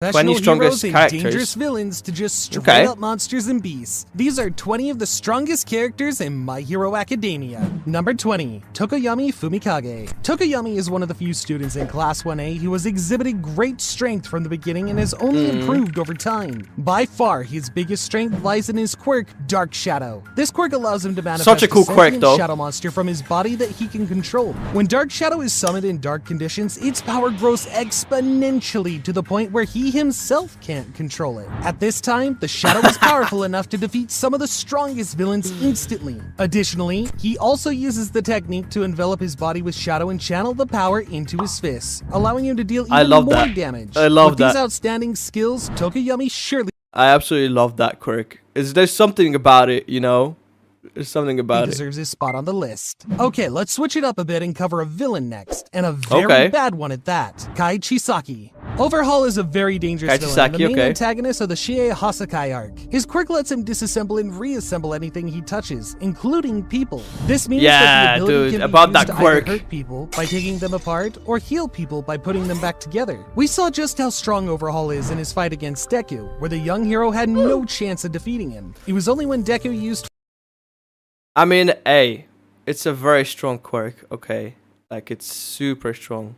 20 strongest and characters. dangerous villains to just straight up monsters and beasts. These are 20 of the strongest characters in My Hero Academia. Number 20, Tokoyami Fumikage. Tokoyami is one of the few students in Class 1A who has exhibited great strength from the beginning and has only improved over time. By far, his biggest strength lies in his quirk, Dark Shadow. This quirk allows him to manifest Such a cool quirk, though. shadow monster from his body that he can control. When Dark Shadow is summoned in dark conditions, its power grows exponentially to the point where he himself can't control it. At this time, the Shadow is powerful enough to defeat some of the strongest villains instantly. Additionally, he also uses the technique to envelop his body with shadow and channel the power into his fists, allowing him to deal even more damage. With these outstanding skills, Tokoyami surely I absolutely love that quirk. There's something about it, you know? There's something about it. He deserves his spot on the list. Okay, let's switch it up a bit and cover a villain next, and a very bad one at that. Kai Chisaki. Overhaul is a very dangerous villain, and the main antagonist of the Shie Hasakai arc. His quirk lets him disassemble and reassemble anything he touches, including people. This means that the ability can be used to either hurt people by taking them apart, or heal people by putting them back together. We saw just how strong Overhaul is in his fight against Deku, where the young hero had no chance of defeating him. It was only when Deku used... I mean, hey, it's a very strong quirk, okay? Like, it's super strong.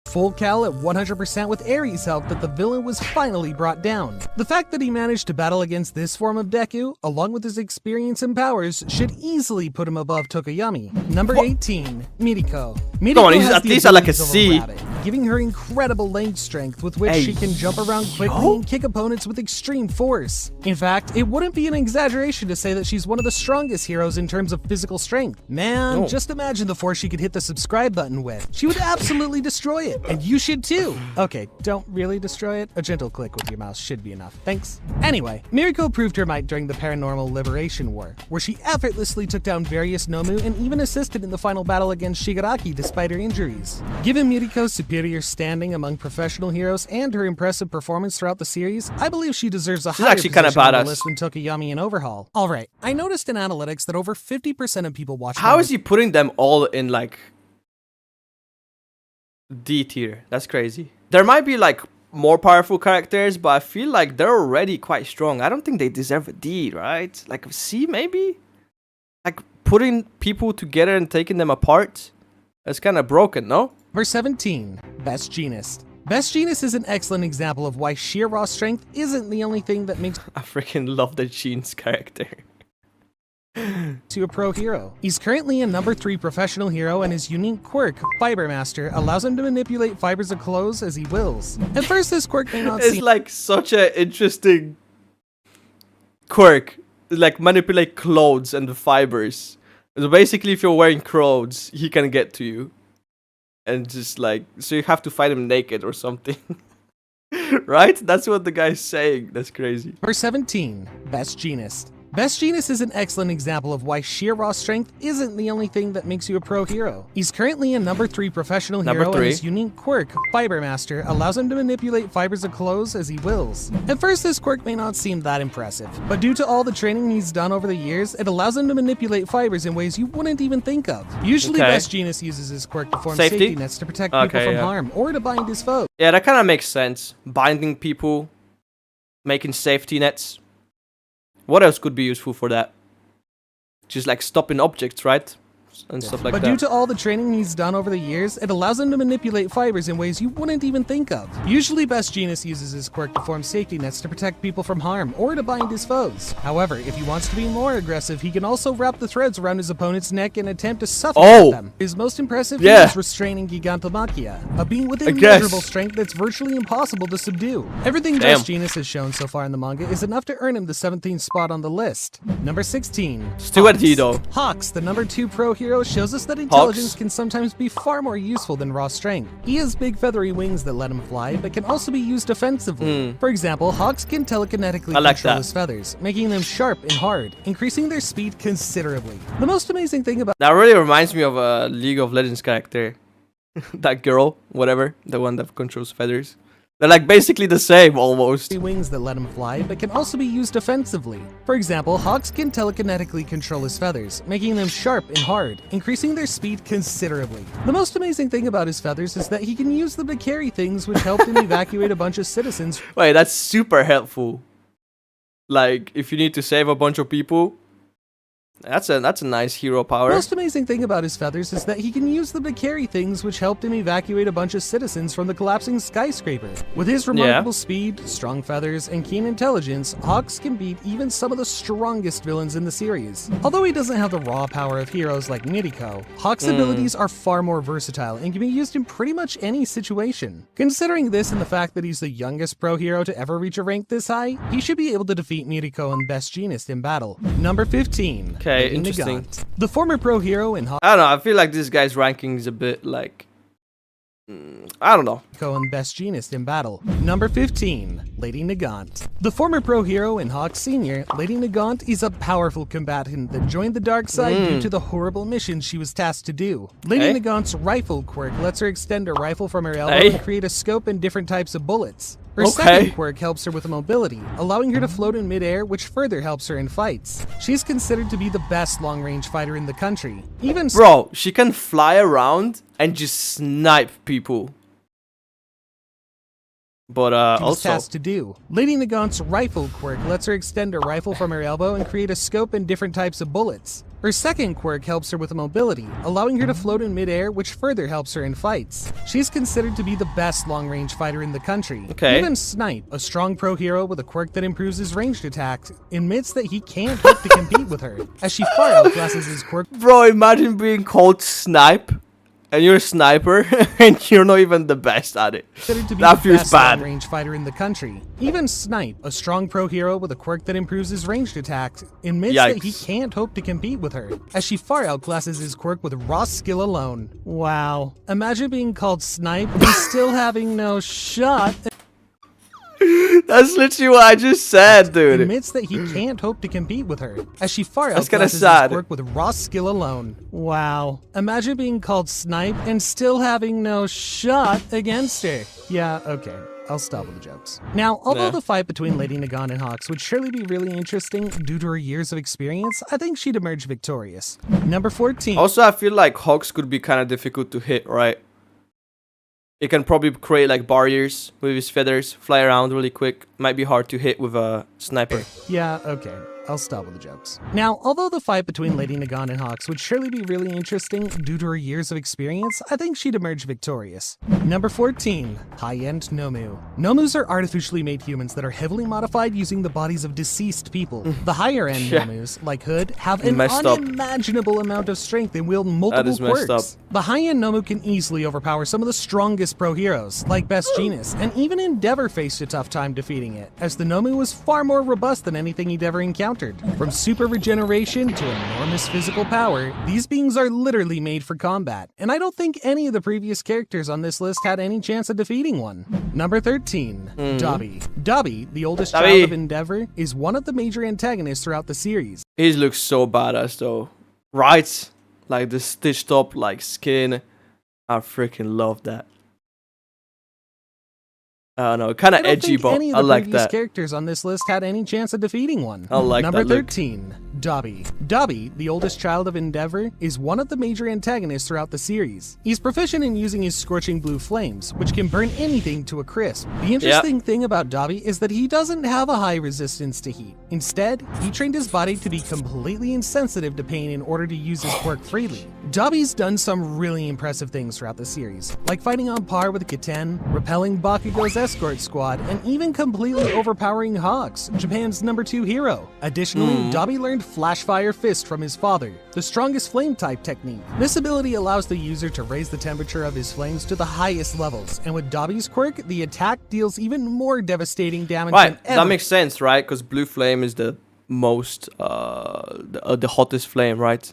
Full cal at 100% with Ares' help that the villain was finally brought down. The fact that he managed to battle against this form of Deku, along with his experience and powers, should easily put him above Tokoyami. Number 18, Miriko. Miriko has at least like a C. Giving her incredible leg strength with which she can jump around quickly and kick opponents with extreme force. In fact, it wouldn't be an exaggeration to say that she's one of the strongest heroes in terms of physical strength. Man, just imagine the force she could hit the subscribe button with. She would absolutely destroy it. And you should too. Okay, don't really destroy it. A gentle click with your mouse should be enough. Thanks. Anyway, Miriko proved her might during the Paranormal Liberation War, where she effortlessly took down various Nomu and even assisted in the final battle against Shigaraki despite her injuries. Given Miriko's superior standing among professional heroes and her impressive performance throughout the series, I believe she deserves a higher position on the list than Tokoyami and Overhaul. Alright, I noticed in analytics that over 50% of people watching... How is he putting them all in like... D tier? That's crazy. There might be like more powerful characters, but I feel like they're already quite strong. I don't think they deserve a D, right? Like a C maybe? Like putting people together and taking them apart? That's kind of broken, no? Verse 17, Best Jeanist. Best Jeanist is an excellent example of why sheer raw strength isn't the only thing that makes I freaking love the Jean's character. to a pro hero. He's currently a number 3 professional hero, and his unique quirk, Fiber Master, allows him to manipulate fibers of clothes as he wills. At first, this quirk may not seem... It's like such an interesting quirk. Like manipulate clothes and the fibers. So basically, if you're wearing clothes, he can get to you. And just like, so you have to fight him naked or something. Right? That's what the guy's saying. That's crazy. Verse 17, Best Jeanist. Best Jeanist is an excellent example of why sheer raw strength isn't the only thing that makes you a pro hero. He's currently a number 3 professional hero, and his unique quirk, Fiber Master, allows him to manipulate fibers of clothes as he wills. At first, this quirk may not seem that impressive, but due to all the training he's done over the years, it allows him to manipulate fibers in ways you wouldn't even think of. Usually, Best Jeanist uses his quirk to form safety nets to protect people from harm, or to bind his foes. Yeah, that kind of makes sense. Binding people, making safety nets. What else could be useful for that? Just like stopping objects, right? And stuff like that. But due to all the training he's done over the years, it allows him to manipulate fibers in ways you wouldn't even think of. Usually, Best Jeanist uses his quirk to form safety nets to protect people from harm, or to bind his foes. However, if he wants to be more aggressive, he can also wrap the threads around his opponent's neck and attempt to suffocate them. His most impressive feat is restraining Gigantomachia, a being with immeasurable strength that's virtually impossible to subdue. Everything Best Jeanist has shown so far in the manga is enough to earn him the 17th spot on the list. Number 16. Still at D though. Hawks, the number 2 pro hero, shows us that intelligence can sometimes be far more useful than raw strength. He has big feathery wings that let him fly, but can also be used offensively. For example, Hawks can telekinetically control his feathers, making them sharp and hard, increasing their speed considerably. The most amazing thing about that really reminds me of a League of Legends character. That girl, whatever, the one that controls feathers. They're like basically the same almost. wings that let him fly, but can also be used offensively. For example, hawks can telekinetically control his feathers, making them sharp and hard, increasing their speed considerably. The most amazing thing about his feathers is that he can use them to carry things, which helped him evacuate a bunch of citizens. Wait, that's super helpful. Like, if you need to save a bunch of people, that's a nice hero power. The most amazing thing about his feathers is that he can use them to carry things, which helped him evacuate a bunch of citizens from the collapsing skyscraper. With his remarkable speed, strong feathers, and keen intelligence, Hawks can beat even some of the strongest villains in the series. Although he doesn't have the raw power of heroes like Miriko, Hawk's abilities are far more versatile and can be used in pretty much any situation. Considering this and the fact that he's the youngest pro hero to ever reach a rank this high, he should be able to defeat Miriko and Best Jeanist in battle. Number 15. Okay, interesting. The former pro hero in I don't know, I feel like this guy's ranking is a bit like... I don't know. and Best Jeanist in battle. Number 15. Lady Nagant. The former pro hero in Hawk Sr., Lady Nagant is a powerful combatant that joined the dark side due to the horrible mission she was tasked to do. Lady Nagant's rifle quirk lets her extend her rifle from her elbow and create a scope and different types of bullets. Her second quirk helps her with mobility, allowing her to float in midair, which further helps her in fights. She's considered to be the best long-range fighter in the country. Bro, she can fly around and just snipe people. But also tasked to do. Lady Nagant's rifle quirk lets her extend her rifle from her elbow and create a scope and different types of bullets. Her second quirk helps her with mobility, allowing her to float in midair, which further helps her in fights. She's considered to be the best long-range fighter in the country. Even Snipe, a strong pro hero with a quirk that improves his ranged attacks, admits that he can't hope to compete with her, as she far outclasses his quirk. Bro, imagine being called Snipe. And you're a sniper, and you're not even the best at it. That feels bad. Range fighter in the country. Even Snipe, a strong pro hero with a quirk that improves his ranged attacks, admits that he can't hope to compete with her, as she far outclasses his quirk with raw skill alone. Wow. Imagine being called Snipe and still having no shot. That's literally what I just said, dude. Admits that he can't hope to compete with her, as she far outclasses his quirk with raw skill alone. Wow. Imagine being called Snipe and still having no shot against her. Yeah, okay. I'll stop with the jokes. Now, although the fight between Lady Nagant and Hawks would surely be really interesting due to her years of experience, I think she'd emerge victorious. Number 14. Also, I feel like Hawks could be kind of difficult to hit, right? He can probably create like barriers with his feathers, fly around really quick. Might be hard to hit with a sniper. Yeah, okay. I'll stop with the jokes. Now, although the fight between Lady Nagant and Hawks would surely be really interesting due to her years of experience, I think she'd emerge victorious. Number 14. High-end Nomu. Nomus are artificially made humans that are heavily modified using the bodies of deceased people. The higher-end Nomus, like Hood, have an unimaginable amount of strength and wield multiple quirks. The high-end Nomu can easily overpower some of the strongest pro heroes, like Best Jeanist, and even Endeavor faced a tough time defeating it, as the Nomu was far more robust than anything he'd ever encountered. From super regeneration to enormous physical power, these beings are literally made for combat, and I don't think any of the previous characters on this list had any chance of defeating one. Number 13. Dobby. Dobby, the oldest child of Endeavor, is one of the major antagonists throughout the series. He looks so badass though. Right? Like the stitched up like skin. I freaking love that. I don't know, kind of edgy, but I like that. Characters on this list had any chance of defeating one. I like Number that look. 13. Dobby. Dobby, the oldest child of Endeavor, is one of the major antagonists throughout the series. He's proficient in using his scorching blue flames, which can burn anything to a crisp. The interesting thing about Dobby is that he doesn't have a high resistance to heat. Instead, he trained his body to be completely insensitive to pain in order to use his quirk freely. Dobby's done some really impressive things throughout the series, like fighting on par with Kitten, repelling Bakugo's escort squad, and even completely overpowering Hawks, Japan's number 2 hero. Additionally, Dobby learned Flash Fire Fist from his father, the strongest flame type technique. This ability allows the user to raise the temperature of his flames to the highest levels, and with Dobby's quirk, the attack deals even more devastating damage than ever. That makes sense, right? Because blue flame is the most, the hottest flame, right?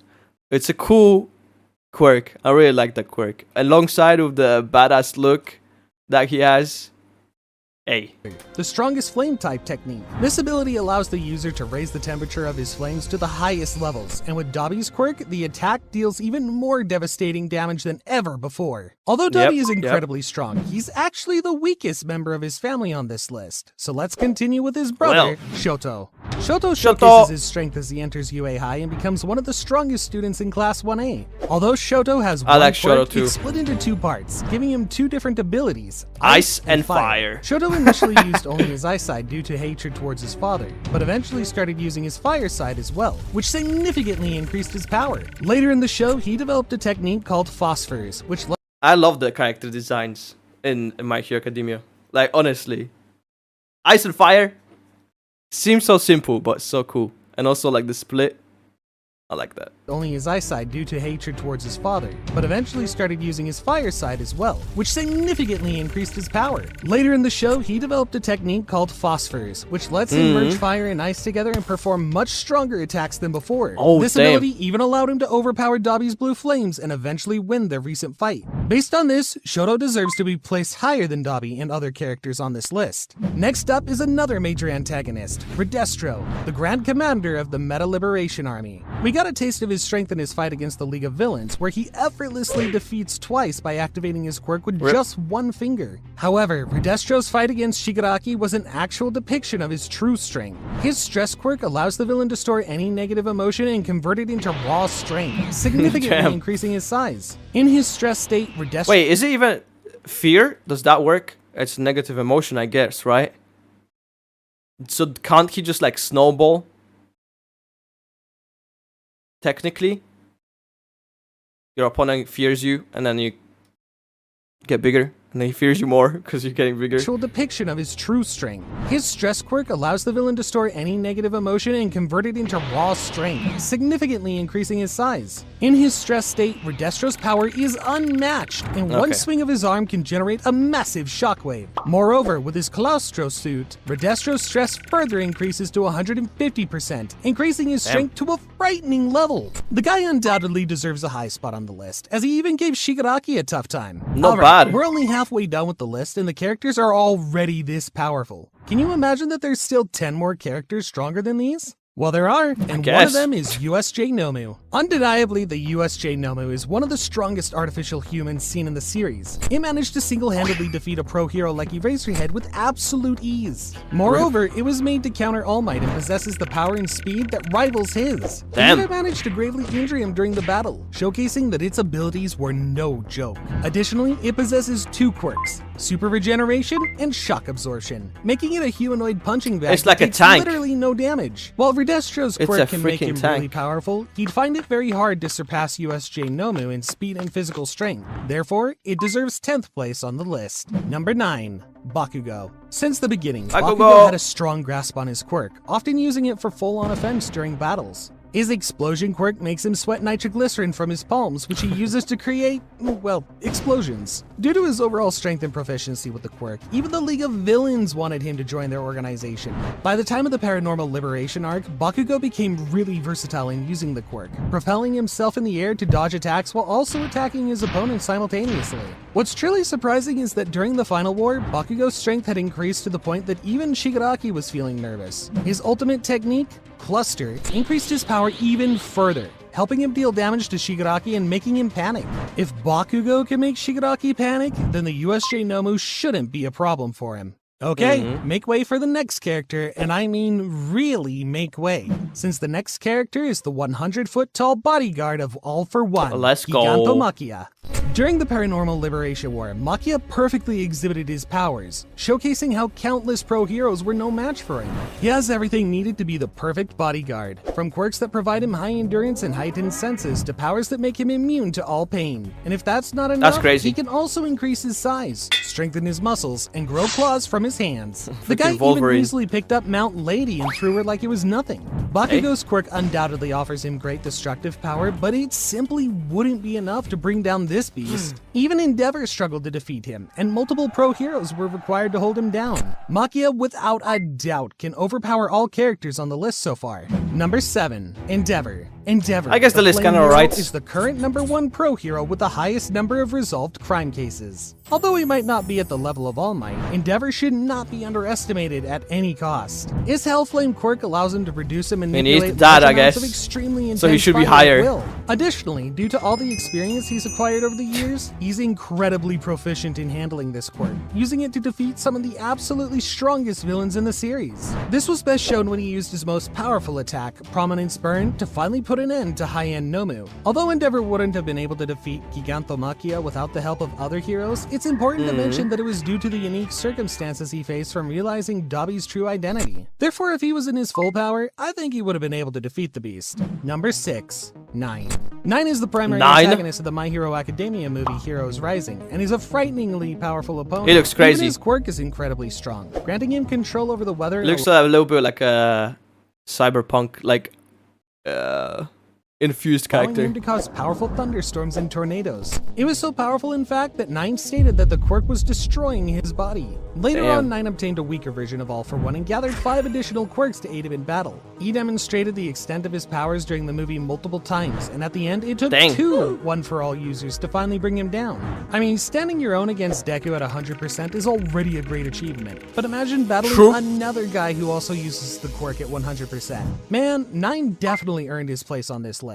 It's a cool quirk. I really like that quirk. Alongside with the badass look that he has, Hey. The strongest flame type technique. This ability allows the user to raise the temperature of his flames to the highest levels, and with Dobby's quirk, the attack deals even more devastating damage than ever before. Although Dobby is incredibly strong, he's actually the weakest member of his family on this list. So let's continue with his brother, Shoto. Shoto showcases his strength as he enters UA High and becomes one of the strongest students in Class 1A. Although Shoto has one quirk, it's split into two parts, giving him two different abilities, Ice and Fire. Shoto initially used only his Ice side due to hatred towards his father, but eventually started using his Fire side as well, which significantly increased his power. Later in the show, he developed a technique called Phosphors, which I love the character designs in My Hero Academia. Like, honestly. Ice and Fire seems so simple, but so cool. And also, like, the split. I like that. Only his Ice side due to hatred towards his father, but eventually started using his Fire side as well, which significantly increased his power. Later in the show, he developed a technique called Phosphors, which lets him merge fire and ice together and perform much stronger attacks than before. This ability even allowed him to overpower Dobby's blue flames and eventually win their recent fight. Based on this, Shoto deserves to be placed higher than Dobby and other characters on this list. Next up is another major antagonist, Redestro, the Grand Commander of the Meta Liberation Army. We got a taste of his strength in his fight against the League of Villains, where he effortlessly defeats twice by activating his quirk with just one finger. However, Redestro's fight against Shigaraki was an actual depiction of his true strength. His stress quirk allows the villain to store any negative emotion and convert it into raw strength, significantly increasing his size. In his stress state, Redestro— Wait, is it even fear? Does that work? It's negative emotion, I guess, right? So can't he just like snowball? Technically, your opponent fears you, and then you get bigger, and then he fears you more because you're getting bigger. Actual depiction of his true strength. His stress quirk allows the villain to store any negative emotion and convert it into raw strength, significantly increasing his size. In his stress state, Redestro's power is unmatched, and one swing of his arm can generate a massive shockwave. Moreover, with his Claustro suit, Redestro's stress further increases to 150%, increasing his strength to a frightening level. The guy undoubtedly deserves a high spot on the list, as he even gave Shigaraki a tough time. Not bad. We're only halfway done with the list, and the characters are already this powerful. Can you imagine that there's still 10 more characters stronger than these? Well, there are, and one of them is USJ Nomu. Undeniably, the USJ Nomu is one of the strongest artificial humans seen in the series. It managed to single-handedly defeat a pro hero like Eraserhead with absolute ease. Moreover, it was made to counter All Might and possesses the power and speed that rivals his. It managed to gravely injure him during the battle, showcasing that its abilities were no joke. Additionally, it possesses two quirks, Super Regeneration and Shock Absorption, making it a humanoid punching bag. It's like a tank. Literally no damage. While Redestro's quirk can make him really powerful, he'd find it very hard to surpass USJ Nomu in speed and physical strength. Therefore, it deserves 10th place on the list. Number 9. Bakugo. Since the beginning, Bakugo had a strong grasp on his quirk, often using it for full-on offense during battles. His explosion quirk makes him sweat nitroglycerin from his palms, which he uses to create, well, explosions. Due to his overall strength and proficiency with the quirk, even the League of Villains wanted him to join their organization. By the time of the Paranormal Liberation arc, Bakugo became really versatile in using the quirk, propelling himself in the air to dodge attacks while also attacking his opponents simultaneously. What's truly surprising is that during the final war, Bakugo's strength had increased to the point that even Shigaraki was feeling nervous. His ultimate technique, Cluster, increased his power even further, helping him deal damage to Shigaraki and making him panic. If Bakugo can make Shigaraki panic, then the USJ Nomu shouldn't be a problem for him. Okay, make way for the next character, and I mean really make way, since the next character is the 100-foot-tall bodyguard of All for One, Let's go. Giganto Makia. During the Paranormal Liberation War, Makia perfectly exhibited his powers, showcasing how countless pro heroes were no match for him. He has everything needed to be the perfect bodyguard, from quirks that provide him high endurance and heightened senses to powers that make him immune to all pain. And if that's not enough, he can also increase his size, strengthen his muscles, and grow claws from his hands. The guy even easily picked up Mount Lady and threw her like it was nothing. Bakugo's quirk undoubtedly offers him great destructive power, but it simply wouldn't be enough to bring down this beast. Even Endeavor struggled to defeat him, and multiple pro heroes were required to hold him down. Makia, without a doubt, can overpower all characters on the list so far. Number 7. Endeavor. Endeavor, I guess the list Flame kinda Hero, right. is the current #1 pro hero with the highest number of resolved crime cases. Although he might not be at the level of All Might, Endeavor should not be underestimated at any cost. His Hellflame quirk allows him to produce and manipulate that, large I amounts guess. of extremely intense So he should be fire at higher. will. Additionally, due to all the experience he's acquired over the years, he's incredibly proficient in handling this quirk, using it to defeat some of the absolutely strongest villains in the series. This was best shown when he used his most powerful attack, Prominence Burn, to finally put an end to high-end Nomu. Although Endeavor wouldn't have been able to defeat Gigantomachia without the help of other heroes, it's important to mention that it was due to the unique circumstances he faced from realizing Dobby's true identity. Therefore, if he was in his full power, I think he would have been able to defeat the beast. Number 6. 9. 9 is the primary antagonist of the My Hero Academia movie Heroes Rising, and is a frighteningly powerful opponent. He looks crazy. Even his quirk is incredibly strong, granting him control over the weather. It looks a little bit like a cyberpunk, like infused allowing character. him to cause powerful thunderstorms and tornadoes. It was so powerful, in fact, that Nine stated that the quirk was destroying his body. Later Damn. on, Nine obtained a weaker version of All for One and gathered 5 additional quirks to aid him in battle. He demonstrated the extent of his powers during the movie multiple times, and at the end, it took Dang. 2 One for All users to finally bring him down. I mean, standing your own against Deku at 100% is already a great achievement, but imagine battling True. another guy who also uses the quirk at 100%. Man, Nine definitely earned his place on this list.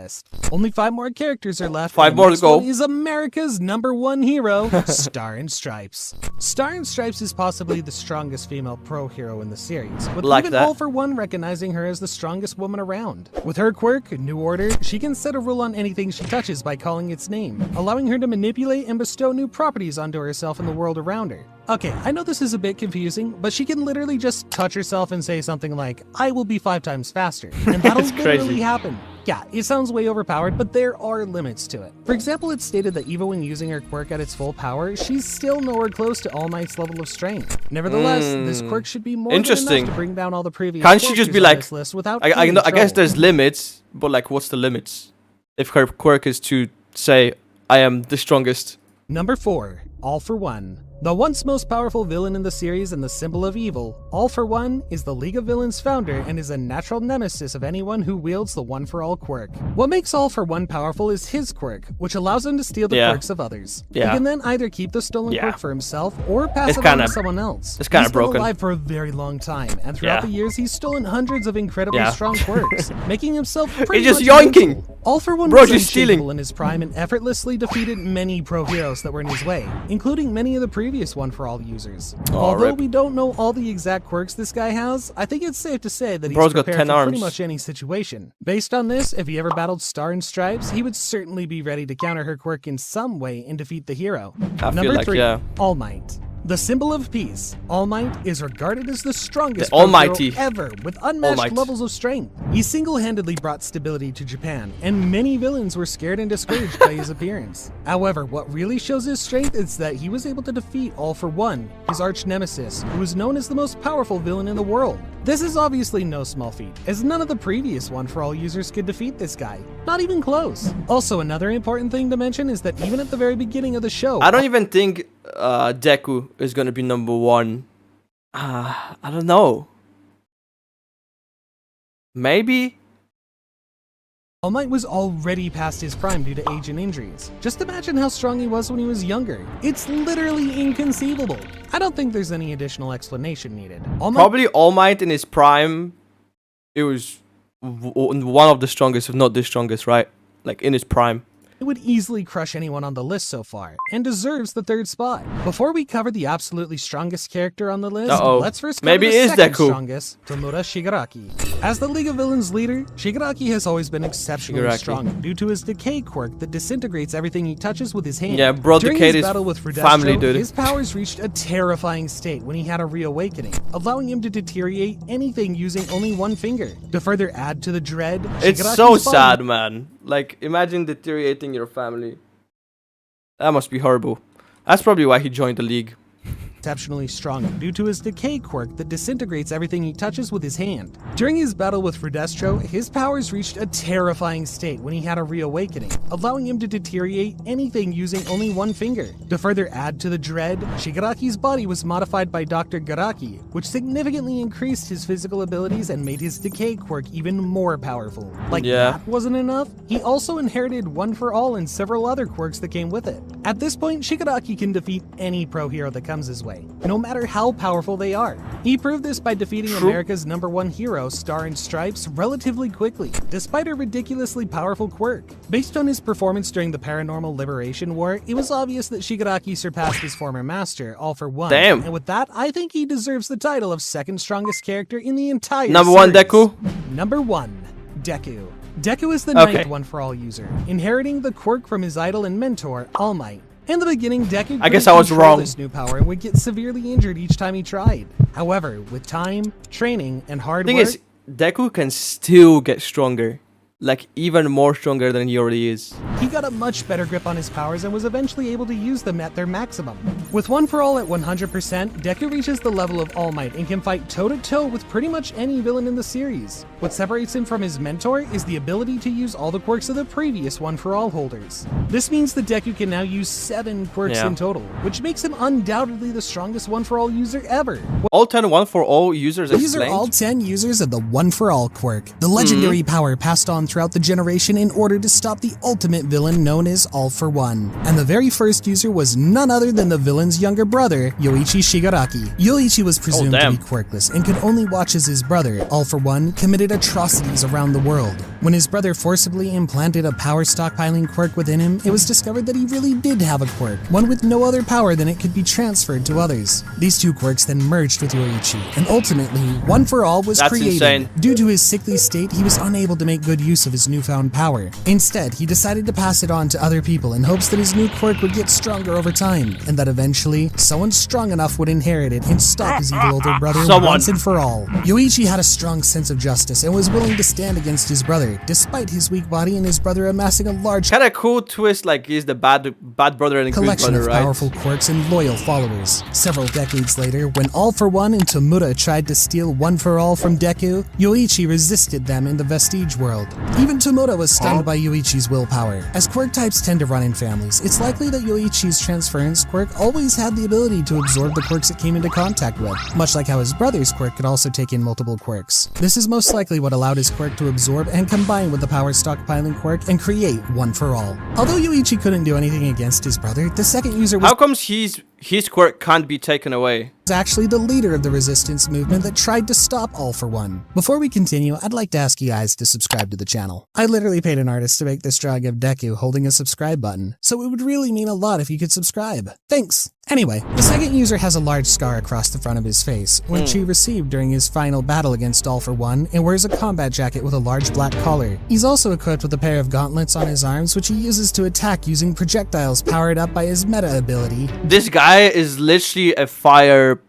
Only 5 more characters are left. 5 and the more to next go. one is America's #1 hero, Star and Stripes. Star and Stripes is possibly the strongest female pro hero in the series, with Like even that. All for One recognizing her as the strongest woman around. With her quirk, New Order, she can set a rule on anything she touches by calling its name, allowing her to manipulate and bestow new properties onto herself and the world around her. Okay, I know this is a bit confusing, but she can literally just touch herself and say something like, "I will be 5 times faster," and that'll That's literally crazy. happen. Yeah, it sounds way overpowered, but there are limits to it. For example, it's stated that even when using her quirk at its full power, she's still nowhere close to All Might's level of strength. Nevertheless, this quirk should be more than Interesting. enough to bring down all the previous Can't she just characters be on like- this list without I, any know, I guess trouble. there's limits, but like, what's the limits? If her quirk is to say, "I am the strongest." Number 4. All for One. The once most powerful villain in the series and the symbol of evil, All for One is the League of Villains founder and is a natural nemesis of anyone who wields the One for All quirk. What makes All for One powerful is his quirk, which allows him to steal the Yeah. quirks of others. Yeah. He can then either keep the stolen Yeah. quirk for himself or pass It's it on kinda- to someone else. it's kinda He's been broken. alive for a very long time, and throughout Yeah. the years he's stolen hundreds of incredibly Yeah. strong quirks, making himself pretty just much yoinking. invincible. All for One Bro, was just stealing. unshakable in his prime and effortlessly defeated many pro heroes that were in his way, including many of the previous One for All users. Oh, Although rip. we don't know all the exact quirks this guy has, I think it's safe to say that he's Bro's got prepared 10 for pretty arms. much any situation. Based on this, if he ever battled Star and Stripes, he would certainly be ready to counter her quirk in some way and defeat the hero. I feel Number like, 3, yeah. All Might. The symbol of peace, All Might is regarded as the strongest The pro Almighty. hero ever, with unmatched Might. levels of strength. He single-handedly brought stability to Japan, and many villains were scared and discouraged by his appearance. However, what really shows his strength is that he was able to defeat All for One, his arch nemesis, who was known as the most powerful villain in the world. This is obviously no small feat, as none of the previous One for All users could defeat this guy. Not even close. Also, another important thing to mention is that even at the very beginning of the show, I don't even think Deku is gonna be #1. I don't know. Maybe. All Might was already past his prime due to age and injuries. Just imagine how strong he was when he was younger. It's literally inconceivable. I don't think there's any additional explanation needed. All Might Probably All Might in his prime. It was one of the strongest, if not the strongest, right? Like in his prime. would easily crush anyone on the list so far, and deserves the 3rd spot. Before we cover the absolutely strongest character on the list, Uh-oh. let's first cover Maybe the it is second Deku. strongest, Tomura Shigaraki. As the League of Villains leader, Shigaraki has always been exceptionally Shigaraki. strong due to his decay quirk that disintegrates everything he touches with his hand. Yeah, bro, During decayed his his battle with Fredestro, family, dude. his powers reached a terrifying state when he had a reawakening, allowing him to deteriorate anything using only one finger. To further add to the dread, It's Shigaraki's so body- sad, man. Like, imagine deteriorating your family. That must be horrible. That's probably why he joined the league. exceptionally strong due to his decay quirk that disintegrates everything he touches with his hand. During his battle with Rudestro, his powers reached a terrifying state when he had a reawakening, allowing him to deteriorate anything using only one finger. To further add to the dread, Shigaraki's body was modified by Dr. Garaki, which significantly increased his physical abilities and made his decay quirk even more powerful. Like that wasn't enough, he also inherited One for All and several other quirks that came with it. At this point, Shigaraki can defeat any pro hero that comes his way, no matter how powerful they are. He proved this by defeating America's #1 hero, Star and Stripes, relatively quickly, despite a ridiculously powerful quirk. Based on his performance during the Paranormal Liberation War, it was obvious that Shigaraki surpassed his former master, All for One. Damn. And with that, I think he deserves the title of second strongest character in the entire Number series. 1, Deku. Number 1, Deku. Deku is the ninth One for All user, inheriting the quirk from his idol and mentor, All Might. In the beginning, Deku I guess I was wrong. this new power and would get severely injured each time he tried. However, with time, training, and hard The thing work, is, Deku can still get stronger. Like, even more stronger than he already is. he got a much better grip on his powers and was eventually able to use them at their maximum. With One for All at 100%, Deku reaches the level of All Might and can fight toe-to-toe with pretty much any villain in the series. What separates him from his mentor is the ability to use all the quirks of the previous One for All holders. This means that Deku can now use 7 quirks in total, which makes him undoubtedly the strongest One for All user ever. All 10 One for All users These are explained? all 10 users of the One for All quirk, the legendary power passed on throughout the generation in order to stop the ultimate villain known as All for One. And the very first user was none other than the villain's younger brother, Yoichi Shigaraki. Yoichi was presumed to be quirkless and could only watch as his brother, All for One, committed atrocities around the world. When his brother forcibly implanted a power stockpiling quirk within him, it was discovered that he really did have a quirk, one with no other power than it could be transferred to others. These two quirks then merged with Yoichi, and ultimately, One for All was created. Insane. Due to his sickly state, he was unable to make good use of his newfound power. Instead, he decided to pass it on to other people in hopes that his new quirk would get stronger over time, and that eventually, someone strong enough would inherit it and stop his evil older brother once and for all. Yoichi had a strong sense of justice and was willing to stand against his brother, despite his weak body and his brother amassing a large Kinda cool twist, like he's the bad brother and the good collection brother, of right? powerful quirks and loyal followers. Several decades later, when All for One and Tomura tried to steal One for All from Deku, Yoichi resisted them in the Vestige world. Even Tomura was stunned by Yoichi's willpower. As quirk types tend to run in families, it's likely that Yoichi's transference quirk always had the ability to absorb the quirks it came into contact with, much like how his brother's quirk could also take in multiple quirks. This is most likely what allowed his quirk to absorb and combine with the power stockpiling quirk and create One for All. Although Yoichi couldn't do anything against his brother, the second user was How comes his quirk can't be taken away? actually the leader of the resistance movement that tried to stop All for One. Before we continue, I'd like to ask you guys to subscribe to the channel. I literally paid an artist to make this drawing of Deku holding a subscribe button, so it would really mean a lot if you could subscribe. Thanks! Anyway, the second user has a large scar across the front of his face, which he received during his final battle against All for One, and wears a combat jacket with a large black collar. He's also equipped with a pair of gauntlets on his arms, which he uses to attack using projectiles powered up by his meta ability. This guy is literally a fire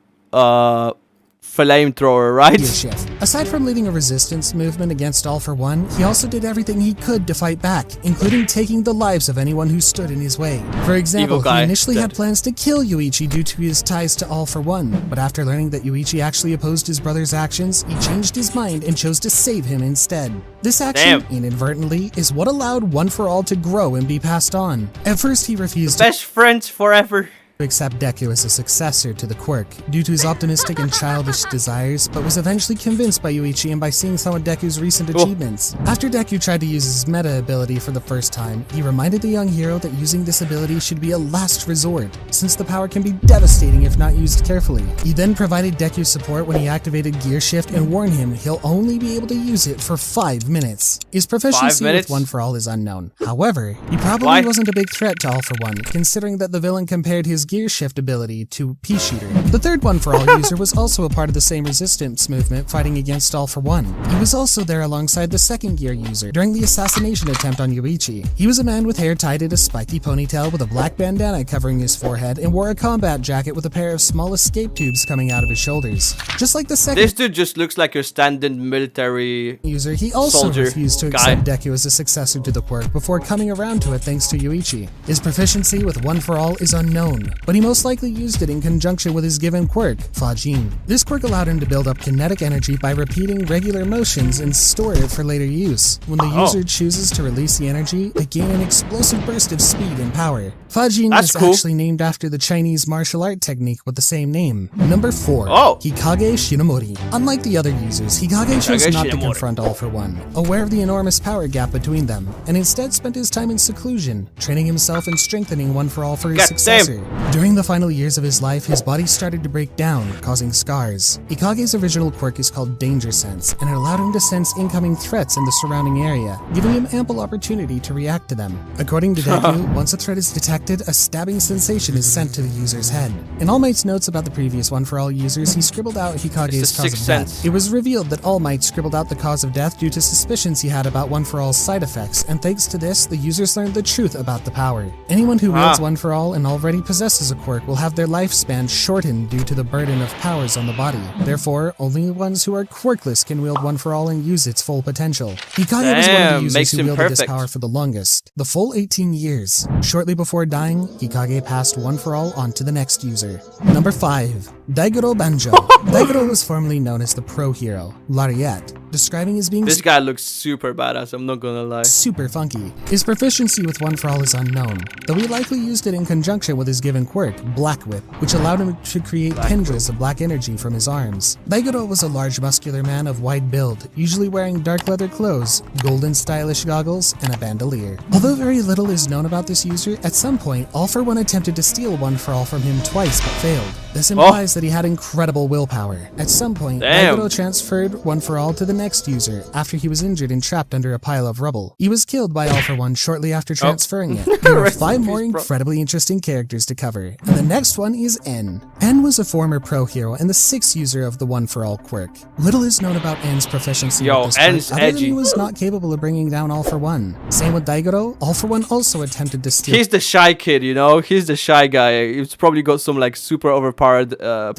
flamethrower, right? Shift. Aside from leading a resistance movement against All for One, he also did everything he could to fight back, including taking the lives of anyone who stood in his way. For example, he initially had plans to kill Yoichi due to his ties to All for One, but after learning that Yoichi actually opposed his brother's actions, he changed his mind and chose to save him instead. This action, inadvertently, is what allowed One for All to grow and be passed on. At first, he refused to Best friends forever. accept Deku as a successor to the quirk due to his optimistic and childish desires, but was eventually convinced by Yoichi and by seeing some of Deku's recent achievements. After Deku tried to use his meta ability for the first time, he reminded the young hero that using this ability should be a last resort, since the power can be devastating if not used carefully. He then provided Deku support when he activated Gear Shift and warned him he'll only be able to use it for 5 minutes. His proficiency with One for All is unknown. However, he probably wasn't a big threat to All for One, considering that the villain compared his Gear Shift ability to Pea Shooter. The third One for All user was also a part of the same resistance movement fighting against All for One. He was also there alongside the second Gear user during the assassination attempt on Yoichi. He was a man with hair tied in a spiky ponytail with a black bandana covering his forehead and wore a combat jacket with a pair of small escape tubes coming out of his shoulders. Just like the second This dude just looks like your standard military user, he also refused to accept Deku as a successor to the quirk before coming around to it thanks to Yoichi. His proficiency with One for All is unknown. but he most likely used it in conjunction with his given quirk, Fajin. This quirk allowed him to build up kinetic energy by repeating regular motions and store it for later use. When the user chooses to release the energy, they gain an explosive burst of speed and power. Fajin is actually named after the Chinese martial art technique with the same name. Number 4. Hikage Shinomori. Unlike the other users, Hikage chose not to confront All for One, aware of the enormous power gap between them, and instead spent his time in seclusion, training himself and strengthening One for All for his successor. During the final years of his life, his body started to break down, causing scars. Hikage's original quirk is called Danger Sense, and it allowed him to sense incoming threats in the surrounding area, giving him ample opportunity to react to them. According to Deku, once a threat is detected, a stabbing sensation is sent to the user's head. In All Might's notes about the previous One for All users, he scribbled out Hikage's cause of death. It was revealed that All Might scribbled out the cause of death due to suspicions he had about One for All's side effects, and thanks to this, the users learned the truth about the power. Anyone who wields One for All and already possesses a quirk will have their lifespan shortened due to the burden of powers on the body. Therefore, only the ones who are quirkless can wield One for All and use its full potential. Hikage was one of the users who wielded this power for the longest, the full 18 years. Shortly before dying, Hikage passed One for All on to the next user. Number 5. Daigoro Banjo. Daigoro was formerly known as the pro hero, Lariat, describing as being this guy looks super badass, I'm not gonna lie. Super funky. His proficiency with One for All is unknown, though he likely used it in conjunction with his given quirk, Black Whip, which allowed him to create tendrils of black energy from his arms. Daigoro was a large muscular man of wide build, usually wearing dark leather clothes, golden stylish goggles, and a bandolier. Although very little is known about this user, at some point, All for One attempted to steal One for All from him twice but failed. This implies that he had incredible willpower. At some point, Daigoro transferred One for All to the next user after he was injured and trapped under a pile of rubble. He was killed by All for One shortly after transferring it. There are 5 more incredibly interesting characters to cover, and the next one is N. N was a former pro hero and the 6th user of the One for All quirk. Little is known about N's proficiency with this quirk, other than he was not capable of bringing down All for One. Same with Daigoro, All for One also attempted to steal. He's the shy kid, you know? He's the shy guy. He's probably got some like super overpowered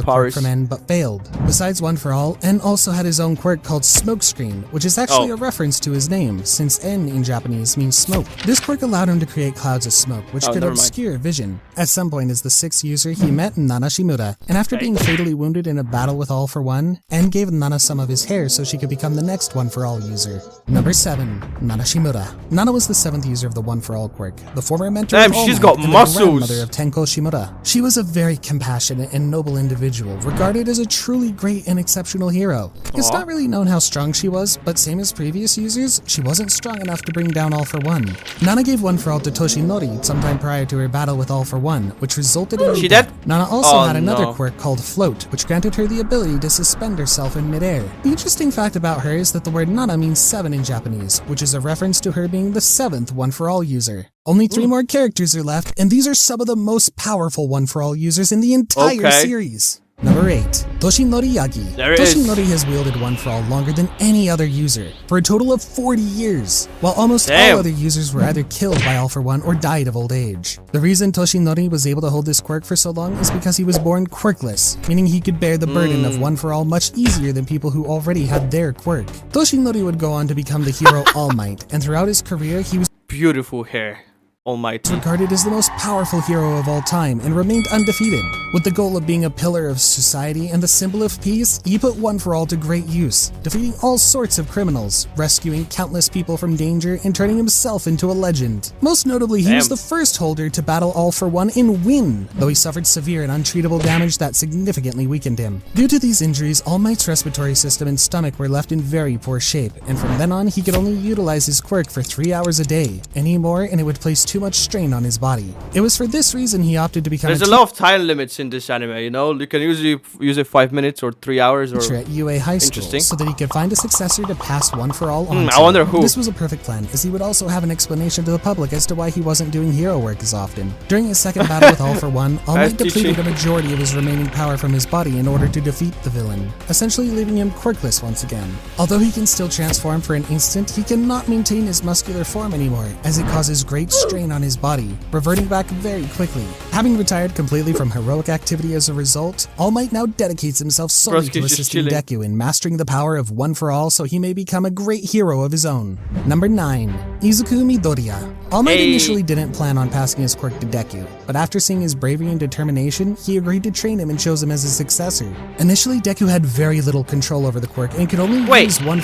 powers from N, but failed. Besides One for All, N also had his own quirk called Smokescreen, which is actually a reference to his name, since N in Japanese means smoke. This quirk allowed him to create clouds of smoke, which could obscure vision. At some point as the 6th user, he met Nana Shimura, and after being fatally wounded in a battle with All for One, N gave Nana some of his hair so she could become the next One for All user. Number 7. Nana Shimura. Nana was the 7th user of the One for All quirk, the former mentor of All she's Might got and muscles. the grandmother of Tenko Shimura. She was a very compassionate and noble individual, regarded as a truly great and exceptional hero. It's not really known how strong she was, but same as previous users, she wasn't strong enough to bring down All for One. Nana gave One for All to Toshinori sometime prior to her battle with All for One, which resulted in her death. Nana also had another quirk called Float, which granted her the ability to suspend herself in midair. The interesting fact about her is that the word Nana means 7 in Japanese, which is a reference to her being the 7th One for All user. Only 3 more characters are left, and these are some of the most powerful One for All users in the entire series. Number 8. Toshinori Yagi. Toshinori has wielded One for All longer than any other user, for a total of 40 years, while almost all other users were either killed by All for One or died of old age. The reason Toshinori was able to hold this quirk for so long is because he was born quirkless, meaning he could bear the burden of One for All much easier than people who already had their quirk. Toshinori would go on to become the hero All Might, and throughout his career he was beautiful hair. Almighty. Regarded as the most powerful hero of all time and remained undefeated. With the goal of being a pillar of society and the symbol of peace, he put One for All to great use, defeating all sorts of criminals, rescuing countless people from danger, and turning himself into a legend. Most notably, he was the first holder to battle All for One and win, though he suffered severe and untreatable damage that significantly weakened him. Due to these injuries, All Might's respiratory system and stomach were left in very poor shape, and from then on, he could only utilize his quirk for 3 hours a day. Any more, and it would place too much strain on his body. It was for this reason he opted to become There's a lot of time limits in this anime, you know? You can usually use it 5 minutes or 3 hours or... at UA High School, so that he could find a successor to pass One for All on I wonder who. This was a perfect plan, as he would also have an explanation to the public as to why he wasn't doing hero work as often. During his second battle with All for One, All Might depleted a majority of his remaining power from his body in order to defeat the villain, essentially leaving him quirkless once again. Although he can still transform for an instant, he cannot maintain his muscular form anymore, as it causes great strain strain on his body, reverting back very quickly. Having retired completely from heroic activity as a result, All Might now dedicates himself solely Broski's to just assisting chilling. Deku in mastering the power of One for All so he may become a great hero of his own. Number 9. Izuku Midoriya. All Might Hey. initially didn't plan on passing his quirk to Deku, but after seeing his bravery and determination, he agreed to train him and chose him as his successor. Initially, Deku had very little control over the quirk and could only Wait. use one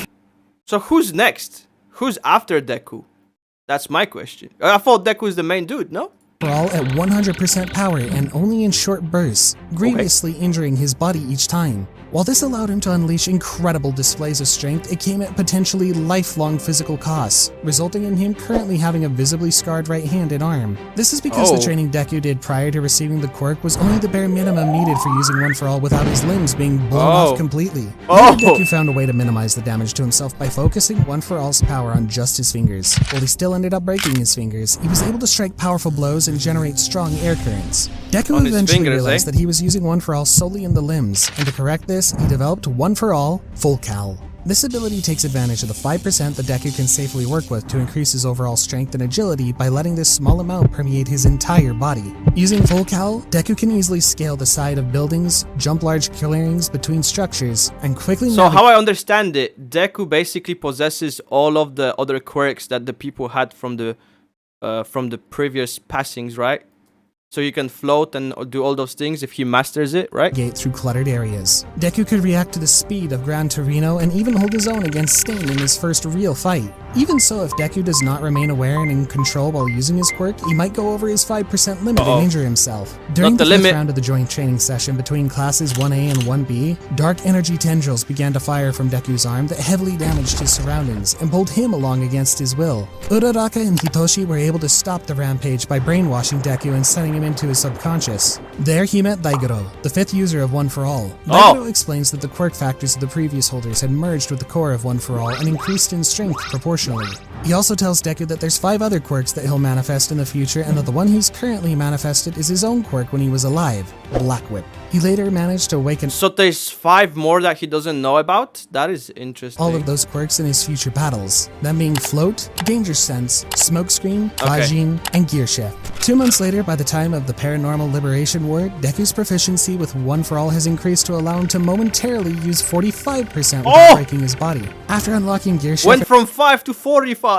So who's next? Who's after Deku? That's my question. I thought Deku is the main dude, no? for all at 100% power and only in short bursts, grievously injuring his body each time. While this allowed him to unleash incredible displays of strength, it came at potentially lifelong physical costs, resulting in him currently having a visibly scarred right hand and arm. This is because the training Deku did prior to receiving the quirk was only the bare minimum needed for using One for All without his limbs being blown off completely. Later, Deku found a way to minimize the damage to himself by focusing One for All's power on just his fingers. While he still ended up breaking his fingers, he was able to strike powerful blows and generate strong air currents. Deku On his eventually fingers, realized that he was using One for All solely in the limbs, and to correct this, he developed One for All Full Cal. This ability takes advantage of the 5% that Deku can safely work with to increase his overall strength and agility by letting this small amount permeate his entire body. Using Full Cal, Deku can easily scale the side of buildings, jump large clearings between structures, and quickly So how I understand it, Deku basically possesses all of the other quirks that the people had from the previous passings, right? So you can float and do all those things if he masters it, right? navigate through cluttered areas. Deku could react to the speed of Gran Torino and even hold his own against Stain in his first real fight. Even so, if Deku does not remain aware and in control while using his quirk, he might go over his 5% limit and injure himself. During the fifth round of the joint training session between classes 1A and 1B, dark energy tendrils began to fire from Deku's arm that heavily damaged his surroundings and pulled him along against his will. Uraraka and Hitoshi were able to stop the rampage by brainwashing Deku and sending him into his subconscious. There he met Daigoro, the 5th user of One for All. Daigoro explains that the quirk factors of the previous holders had merged with the core of One for All and increased in strength proportionally. He also tells Deku that there's 5 other quirks that he'll manifest in the future and that the one he's currently manifested is his own quirk when he was alive, Black Whip. He later managed to awaken So there's 5 more that he doesn't know about? That is interesting. all of those quirks in his future battles, them being Float, Danger Sense, Smokescreen, Fajin, and Gear Shift. 2 months later, by the time of the Paranormal Liberation War, Deku's proficiency with One for All has increased to allow him to momentarily use 45% without breaking his body. After unlocking Gear Shift Went from 5 to 45.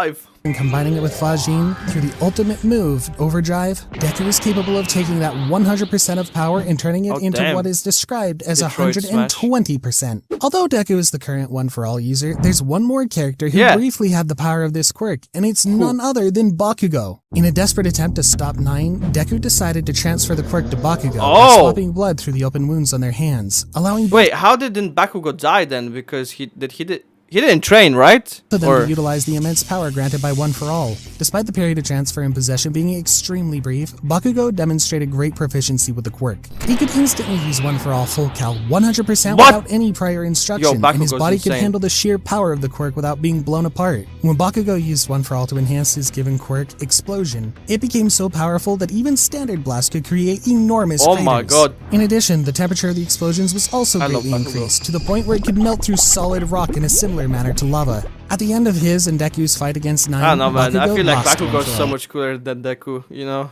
and combining it with Fajin through the ultimate move, Overdrive, Deku is capable of taking that 100% of power and turning it into what is described as Detroit 120%. Although Deku is the current One for All user, there's one more character who briefly had the power of this quirk, and it's none other than Bakugo. In a desperate attempt to stop Nine, Deku decided to transfer the quirk to Bakugo by swapping blood through the open wounds on their hands, allowing Wait, how didn't Bakugo die then? Because he didn't train, right? for them to utilize the immense power granted by One for All. Despite the period of transfer and possession being extremely brief, Bakugo demonstrated great proficiency with the quirk. He could instantly use One for All Full Cal 100% without any prior instruction, and his body could handle the sheer power of the quirk without being blown apart. When Bakugo used One for All to enhance his given quirk, Explosion, it became so powerful that even Standard Blast could create enormous craters. my god. In addition, the temperature of the explosions was also greatly increased, to the point where it could melt through solid rock in a similar manner to lava. At the end of his and Deku's fight against Nine, I don't know, man. I Bakugo feel like lost Bakugo One is for so All, much cooler than Deku, you know?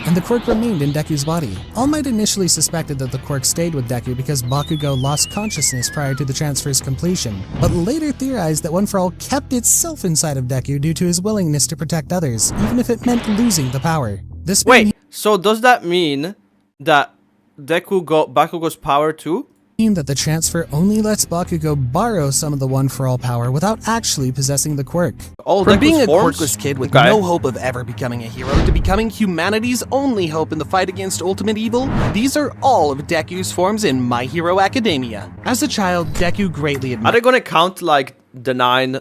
and the quirk remained in Deku's body. All Might initially suspected that the quirk stayed with Deku because Bakugo lost consciousness prior to the transfer's completion, but later theorized that One for All kept itself inside of Deku due to his willingness to protect others, even if it meant losing the power. This Wait, so does that mean that Deku got Bakugo's power too? mean that the transfer only lets Bakugo borrow some of the One for All power without actually possessing the quirk. All From Deku's being a forms? quirkless kid with Okay. no hope of ever becoming a hero to becoming humanity's only hope in the fight against ultimate evil, these are all of Deku's forms in My Hero Academia. As a child, Deku greatly Are admired they gonna count like the 9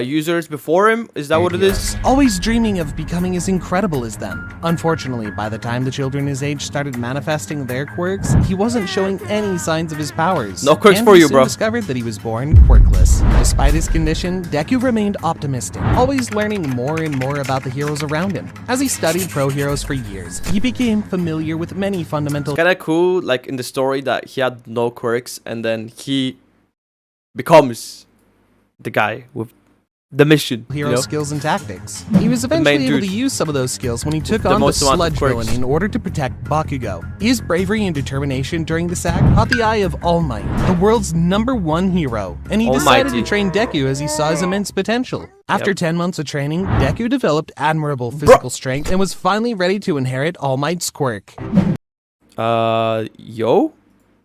users before him? Is that what it is? always dreaming of becoming as incredible as them. Unfortunately, by the time the children his age started manifesting their quirks, he wasn't showing any signs of his powers. No quirks and for he you, soon bro. discovered that he was born quirkless. Despite his condition, Deku remained optimistic, always learning more and more about the heroes around him. As he studied pro heroes for years, he became familiar with many fundamental Kinda cool, like in the story, that he had no quirks and then he becomes the guy with the mission. hero You know? skills and tactics. He was main eventually able to dude. use some of those skills when he took The on the most amount of sludge quirks. villain in order to protect Bakugo. His bravery and determination during this act caught the eye of All Might, the world's #1 hero, and he decided Almighty. to train Deku as he saw his immense potential. After 10 months of training, Deku developed admirable physical strength and was finally ready to inherit All Might's quirk. Yo?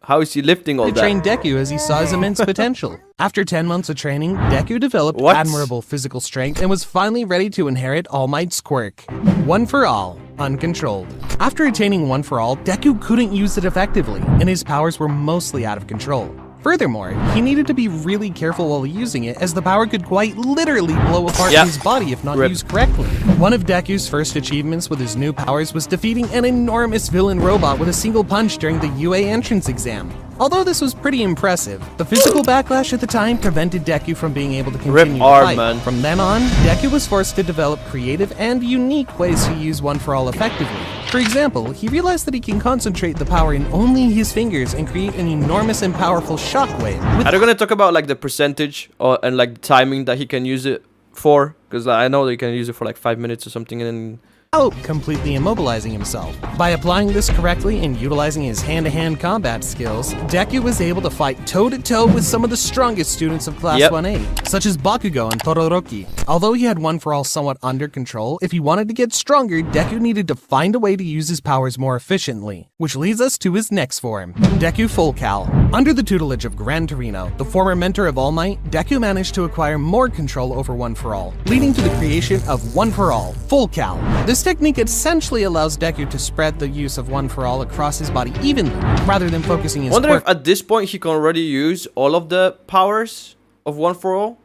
How is he lifting all To that? train Deku as he saw his immense potential. After 10 months of training, Deku developed What? admirable physical strength and was finally ready to inherit All Might's quirk. One for All, uncontrolled. After attaining One for All, Deku couldn't use it effectively, and his powers were mostly out of control. Furthermore, he needed to be really careful while using it, as the power could quite literally blow apart Yeah. his body if not Rip. used correctly. One of Deku's first achievements with his new powers was defeating an enormous villain robot with a single punch during the UA entrance exam. Although this was pretty impressive, the physical backlash at the time prevented Deku from being able to continue to arm, fight. man. From then on, Deku was forced to develop creative and unique ways to use One for All effectively. For example, he realized that he can concentrate the power in only his fingers and create an enormous and powerful shockwave. Are they gonna talk about like the percentage and like the timing that he can use it for? Because I know that he can use it for like 5 minutes or something, and then Without completely immobilizing himself. By applying this correctly and utilizing his hand-to-hand combat skills, Deku was able to fight toe-to-toe with some of the strongest students of Class Yep. 1A, such as Bakugo and Todoroki. Although he had One for All somewhat under control, if he wanted to get stronger, Deku needed to find a way to use his powers more efficiently, which leads us to his next form, Deku Full Cal. Under the tutelage of Gran Torino, the former mentor of All Might, Deku managed to acquire more control over One for All, leading to the creation of One for All, Full Cal. This technique essentially allows Deku to spread the use of One for All across his body evenly, rather than focusing his wonder quirk if at this point he can already use all of the powers of One for All,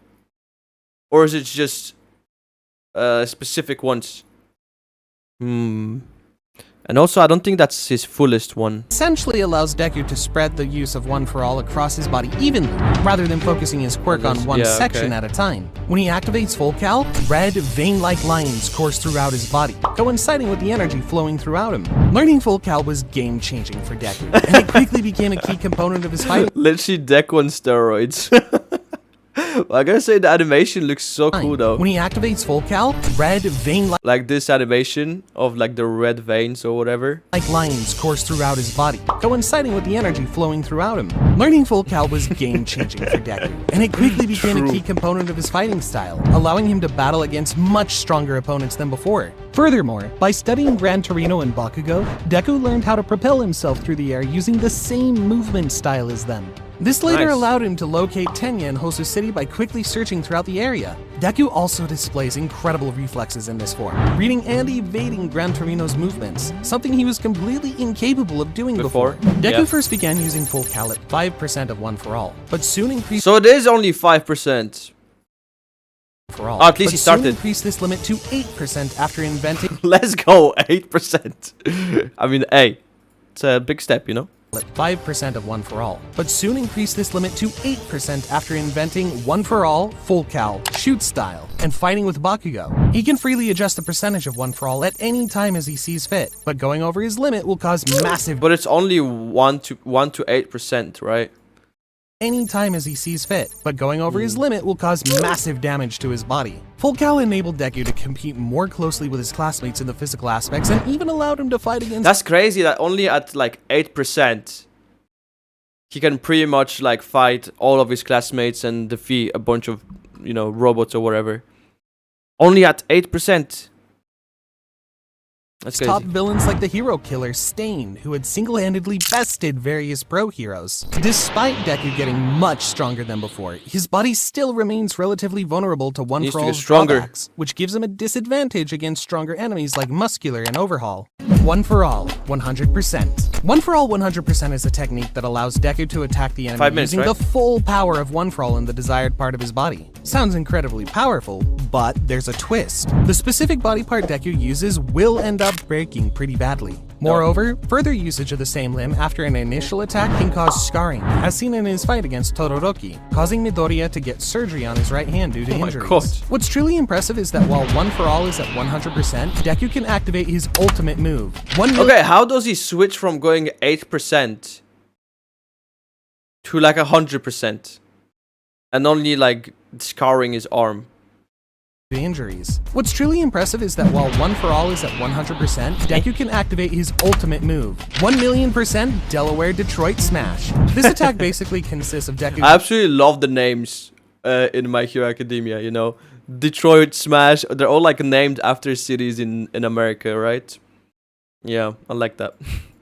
or is it just specific ones? And also, I don't think that's his fullest one. essentially allows Deku to spread the use of One for All across his body evenly, rather than focusing his quirk on one Yeah, section okay. at a time. When he activates Full Cal, red, vein-like lines course throughout his body, coinciding with the energy flowing throughout him. Learning Full Cal was game-changing for Deku, and it quickly became a key component of his fight. Literally Deku on steroids. I gotta say the animation looks so cool though. When he activates Full Cal, red, vein-like Like this animation of like the red veins or whatever. lines course throughout his body, coinciding with the energy flowing throughout him. Learning Full Cal was game-changing for Deku, and it quickly became a key component of his fighting style, allowing him to battle against much stronger opponents than before. Furthermore, by studying Gran Torino and Bakugo, Deku learned how to propel himself through the air using the same movement style as them. This later Nice. allowed him to locate Tenya in Hosu City by quickly searching throughout the area. Deku also displays incredible reflexes in this form, reading and evading Gran Torino's movements, something he was completely incapable of doing before. Deku Yeah. first began using Full Cal at 5% of One for All, but soon increased So it is only 5%. for all. Oh, at least but he soon started. increased this limit to 8% after inventing Let's go, 8%. I mean, hey, it's a big step, you know? at 5% of One for All, but soon increased this limit to 8% after inventing One for All, Full Cal, Shoot Style, and fighting with Bakugo. He can freely adjust the percentage of One for All at any time as he sees fit, but going over his limit will cause massive But it's only 1 to 8%, right? any time as he sees fit, but going over his limit will cause massive damage to his body. Full Cal enabled Deku to compete more closely with his classmates in the physical aspects and even allowed him to fight against That's crazy that only at like 8% he can pretty much like fight all of his classmates and defeat a bunch of, you know, robots or whatever. Only at 8%. That's top crazy. villains like the hero killer Stain, who had single-handedly bested various pro heroes. Despite Deku getting much stronger than before, his body still remains relatively vulnerable to One Needs for to get All's stronger. drawbacks, which gives him a disadvantage against stronger enemies like Muscular and Overhaul. One for All, 100%. One for All 100% is a technique that allows Deku to attack the enemy 5 minutes, using right? the full power of One for All in the desired part of his body. Sounds incredibly powerful, but there's a twist. The specific body part Deku uses will end up breaking pretty badly. Moreover, further usage of the same limb after an initial attack can cause scarring, as seen in his fight against Todoroki, causing Midoriya to get surgery on his right hand due to Oh my injuries. God. What's truly impressive is that while One for All is at 100%, Deku can activate his ultimate move. Okay, how does he switch from going 8% to like 100% and only like scarring his arm? injuries. What's truly impressive is that while One For All is at 100%, Deku can activate his ultimate move, 1,000,000% Delaware Detroit Smash. This attack basically consists of Deku. I absolutely love the names in My Hero Academia, you know. Detroit Smash, they're all like named after cities in America, right? Yeah, I like that.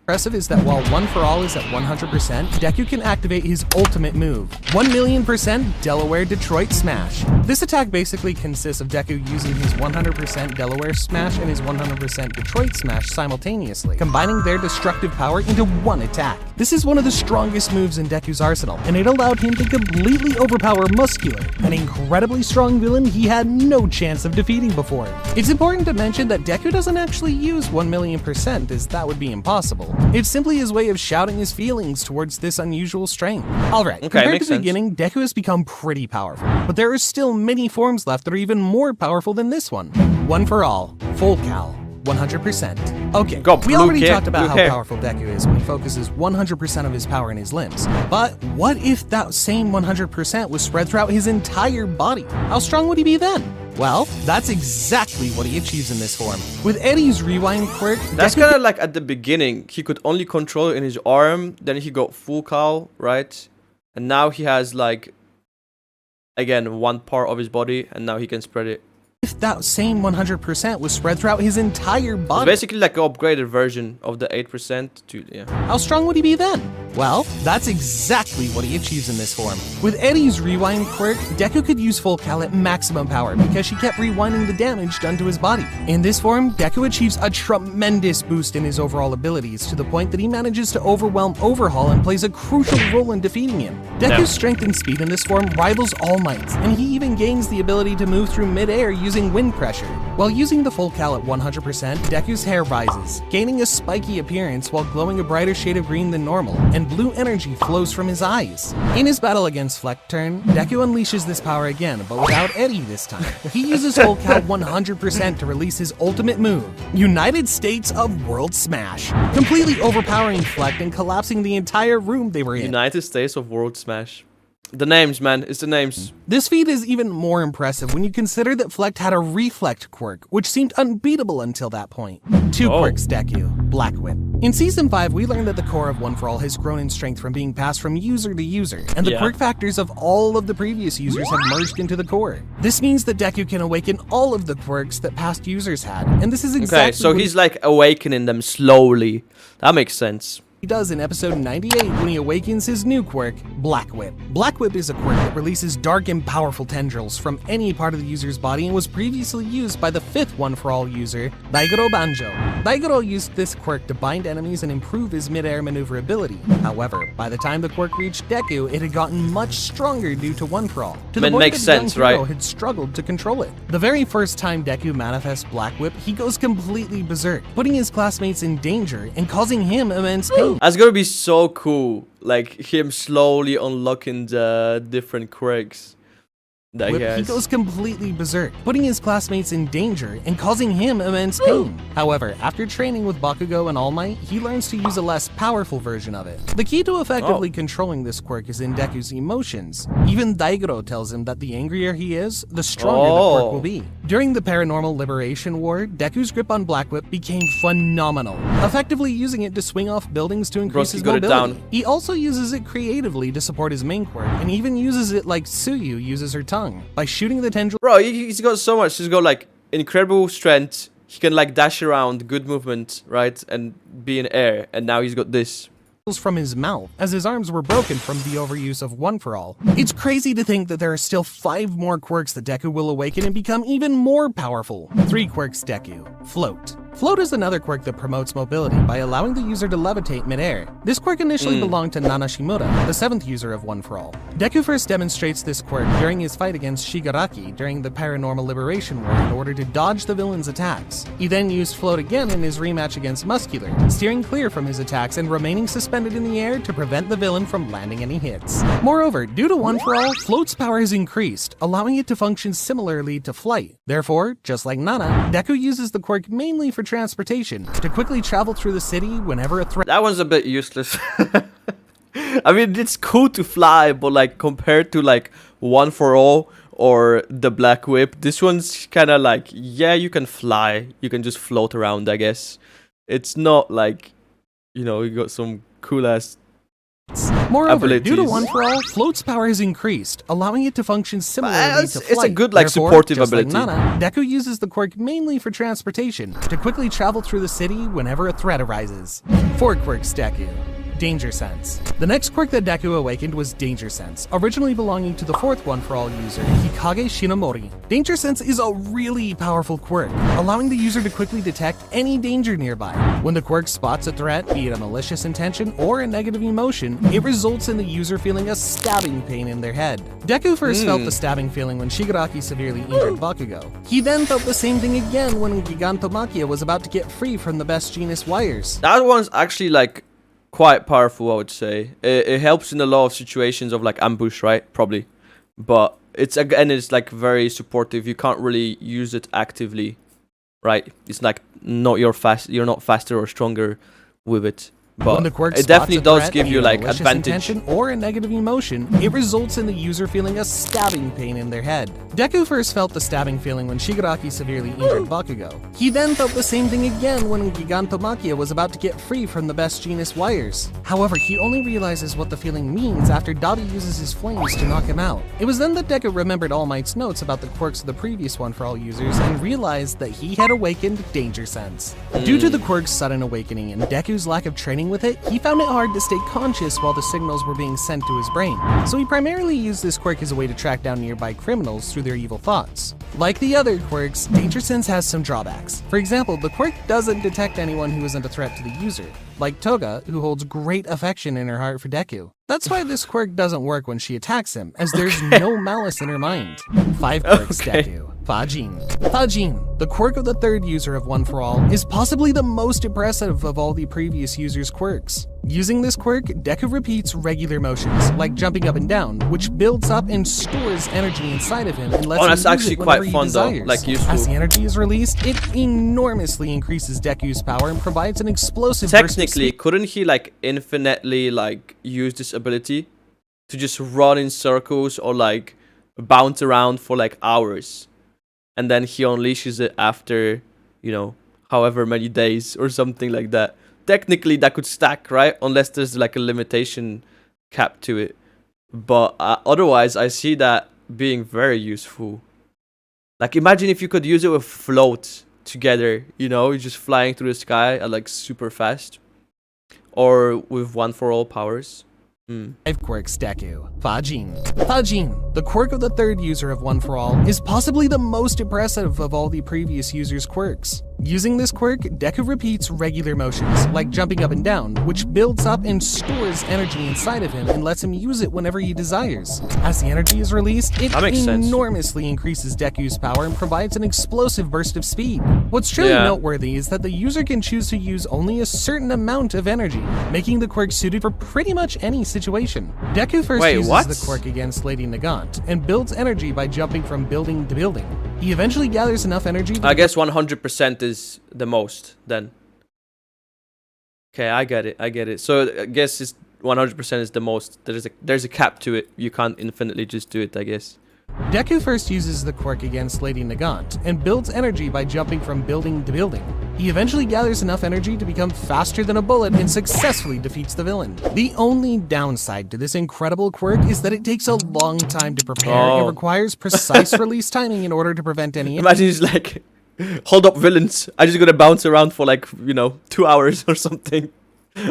Impressive is that while One For All is at 100%, Deku can activate his ultimate move, 1,000,000% Delaware Detroit Smash. This attack basically consists of Deku using his 100% Delaware Smash and his 100% Detroit Smash simultaneously, combining their destructive power into one attack. This is one of the strongest moves in Deku's arsenal, and it allowed him to completely overpower Muscular, an incredibly strong villain he had no chance of defeating before. It's important to mention that Deku doesn't actually use 1,000,000%, as that would be impossible. It's simply his way of shouting his feelings towards this unusual strength. Alright, compared to makes the sense. beginning, Deku has become pretty powerful, but there are still many forms left that are even more powerful than this one. One For All, Full Cal, 100%. Okay, Got we blue already hair, talked about blue how hair. powerful Deku is when he focuses 100% of his power in his limbs. But what if that same 100% was spread throughout his entire body? How strong would he be then? Well, that's exactly what he achieves in this form. With Eddie's rewind quirk, That's Deku kind of like at the beginning, he could only control it in his arm, then he got full cal, right? And now he has like, again, one part of his body, and now he can spread it. if that same 100% was spread throughout his entire It's body. basically like an upgraded version of the 8% to, yeah. How strong would he be then? Well, that's exactly what he achieves in this form. With Eddie's rewind quirk, Deku could use Full Cal at maximum power because she kept rewinding the damage done to his body. In this form, Deku achieves a tremendous boost in his overall abilities to the point that he manages to overwhelm Overhaul and plays a crucial role in defeating him. Deku's strength and speed in this form rivals All Might's, and he even gains the ability to move through mid-air using wind pressure. While using the Full Cal at 100%, Deku's hair rises, gaining a spiky appearance while glowing a brighter shade of green than normal, and blue energy flows from his eyes. In his battle against Fleck-turn, Deku unleashes this power again, but without Eddie this time. He uses Full Cal 100% to release his ultimate move, United States of World Smash, completely overpowering Fleck and collapsing the entire room they were in. United States of World Smash. The names, man. It's the names. This feat is even more impressive when you consider that Fleck had a Reflect quirk, which seemed unbeatable until that point. Two quirks, Deku. Black Whip. In Season 5, we learned that the core of One For All has grown in strength from being passed from user to user, and the Yeah. quirk factors of all of the previous users have merged into the core. This means that Deku can awaken all of the quirks that past users had, and this is exactly Okay, so what he's like awakening them slowly. That makes sense. he does in episode 98 when he awakens his new quirk, Black Whip. Black Whip is a quirk that releases dark and powerful tendrils from any part of the user's body and was previously used by the fifth One For All user, Daigoro Banjo. Daigoro used this quirk to bind enemies and improve his mid-air maneuverability. However, by the time the quirk reached Deku, it had gotten much stronger due to One For All, to the It point makes that the young sense, hero right? had struggled to control it. The very first time Deku manifests Black Whip, he goes completely berserk, putting his classmates in danger and causing him immense pain. That's gonna be so cool. Like him slowly unlocking the different quirks that he Whip, he has. goes completely berserk, putting his classmates in danger and causing him immense pain. However, after training with Bakugo and All Might, he learns to use a less powerful version of it. The key to effectively controlling this quirk is in Deku's emotions. Even Daigoro tells him that the angrier he is, the stronger the quirk will be. During the Paranormal Liberation War, Deku's grip on Black Whip became phenomenal, effectively using it to swing off buildings to increase he his got it mobility. down. He also uses it creatively to support his main quirk, and even uses it like Tsuyu uses her tongue, by shooting the tendril Bro, he's got so much. He's got like incredible strength. He can like dash around, good movement, right? And be in air. And now he's got this. from his mouth, as his arms were broken from the overuse of One For All. It's crazy to think that there are still 5 more quirks that Deku will awaken and become even more powerful. 3 quirks Deku. Float. Float is another quirk that promotes mobility by allowing the user to levitate midair. This quirk initially belonged to Nana Shimura, the 7th user of One For All. Deku first demonstrates this quirk during his fight against Shigaraki during the Paranormal Liberation War in order to dodge the villain's attacks. He then used Float again in his rematch against Muscular, steering clear from his attacks and remaining suspended in the air to prevent the villain from landing any hits. Moreover, due to One For All, Float's power has increased, allowing it to function similarly to Flight. Therefore, just like Nana, Deku uses the quirk mainly for transportation, to quickly travel through the city whenever a threat That one's a bit useless. I mean, it's cool to fly, but like compared to like One For All or the Black Whip. This one's kind of like, yeah, you can fly. You can just float around, I guess. It's not like, you know, you got some cool ass. Moreover, due to abilities. One for All, Float's power has increased, allowing it to function similarly It's to a flight. good, like, Therefore, supportive just ability. Like Nana, Deku uses the quirk mainly for transportation, to quickly travel through the city whenever a threat arises. 4 quirks Deku. Danger Sense. The next quirk that Deku awakened was Danger Sense, originally belonging to the 4th One for All user, Hikage Shinomori. Danger Sense is a really powerful quirk, allowing the user to quickly detect any danger nearby. When the quirk spots a threat, be it a malicious intention or a negative emotion, it results in the user feeling a stabbing pain in their head. Deku first felt the stabbing feeling when Shigaraki severely injured Bakugo. He then felt the same thing again when Gigantomachia was about to get free from the Best Genius wires. That one's actually like quite powerful, I would say. It helps in a lot of situations of like ambush, right? Probably. But it's like very supportive. You can't really use it actively, right? It's like you're not faster or stronger with it. When the But quirk it definitely spots a does threat, give be you it a like malicious advantage. intention or a negative emotion, it results in the user feeling a stabbing pain in their head. Deku first felt the stabbing feeling when Shigaraki severely injured Bakugo. He then felt the same thing again when Gigantomachia was about to get free from the Best Genius wires. However, he only realizes what the feeling means after Dabi uses his flames to knock him out. It was then that Deku remembered All Might's notes about the quirks of the previous One for All users and realized that he had awakened Danger Sense. Due to the quirk's sudden awakening and Deku's lack of training with it, he found it hard to stay conscious while the signals were being sent to his brain. So he primarily used this quirk as a way to track down nearby criminals through their evil thoughts. Like the other quirks, Danger Sense has some drawbacks. For example, the quirk doesn't detect anyone who isn't a threat to the user, like Toga, who holds great affection in her heart for Deku. That's why this quirk doesn't work when she attacks him, as there's no malice in her mind. 5 quirks Deku. Fajin. Fajin, the quirk of the 3rd user of One for All, is possibly the most impressive of all the previous users' quirks. Using this quirk, Deku repeats regular motions, like jumping up and down, which builds up and stores energy inside of him and lets him that's use actually it whenever quite he fun though, desires. like useful. As the energy is released, it enormously increases Deku's power and provides an explosive burst of Technically, couldn't he like infinitely like use this ability to just run in circles or like bounce around for like hours, and then he unleashes it after, you know, however many days or something like that? Technically, that could stack, right? Unless there's like a limitation cap to it. But otherwise, I see that being very useful. Like, imagine if you could use it with float together, you know, you're just flying through the sky at like super fast. Or with One for All powers. 5 quirks Deku. Fajin. Fajin, the quirk of the 3rd user of One for All, is possibly the most impressive of all the previous users' quirks. Using this quirk, Deku repeats regular motions, like jumping up and down, which builds up and stores energy inside of him and lets him use it whenever he desires. As the energy is released, it That makes sense. enormously increases Deku's power and provides an explosive burst of speed. What's truly Yeah. noteworthy is that the user can choose to use only a certain amount of energy, making the quirk suited for pretty much any situation. Deku first Wait, uses what? the quirk against Lady Nagant and builds energy by jumping from building to building. He eventually gathers enough energy to I guess 100% is the most then. Okay, I get it. So I guess it's 100% is the most. There's a cap to it. You can't infinitely just do it, I guess. Deku first uses the quirk against Lady Nagant and builds energy by jumping from building to building. He eventually gathers enough energy to become faster than a bullet and successfully defeats the villain. The only downside to this incredible quirk is that it takes a long time to prepare and requires precise release timing in order to prevent any Imagine he's like, hold up, villains. I'm just gonna bounce around for like, you know, 2 hours or something.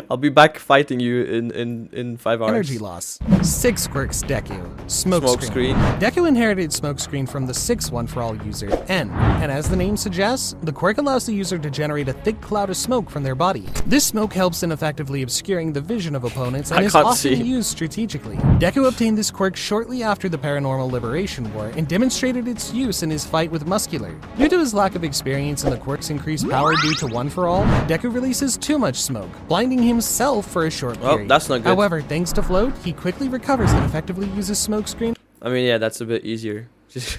I'll be back fighting you in 5 hours. energy loss. 6 quirks Deku. Smoke Smokescreen. Deku inherited Smokescreen from the 6th One for All user, N, and as the name suggests, the quirk allows the user to generate a thick cloud of smoke from their body. This smoke helps in effectively obscuring the vision of opponents and I is can't often see. used strategically. Deku obtained this quirk shortly after the Paranormal Liberation War and demonstrated its use in his fight with Muscular. Due to his lack of experience in the quirk's increased power due to One for All, Deku releases too much smoke, blinding himself for a short Well, period. that's not good. However, thanks to Float, he quickly recovers and effectively uses Smokescreen I mean, yeah, that's a bit easier. Just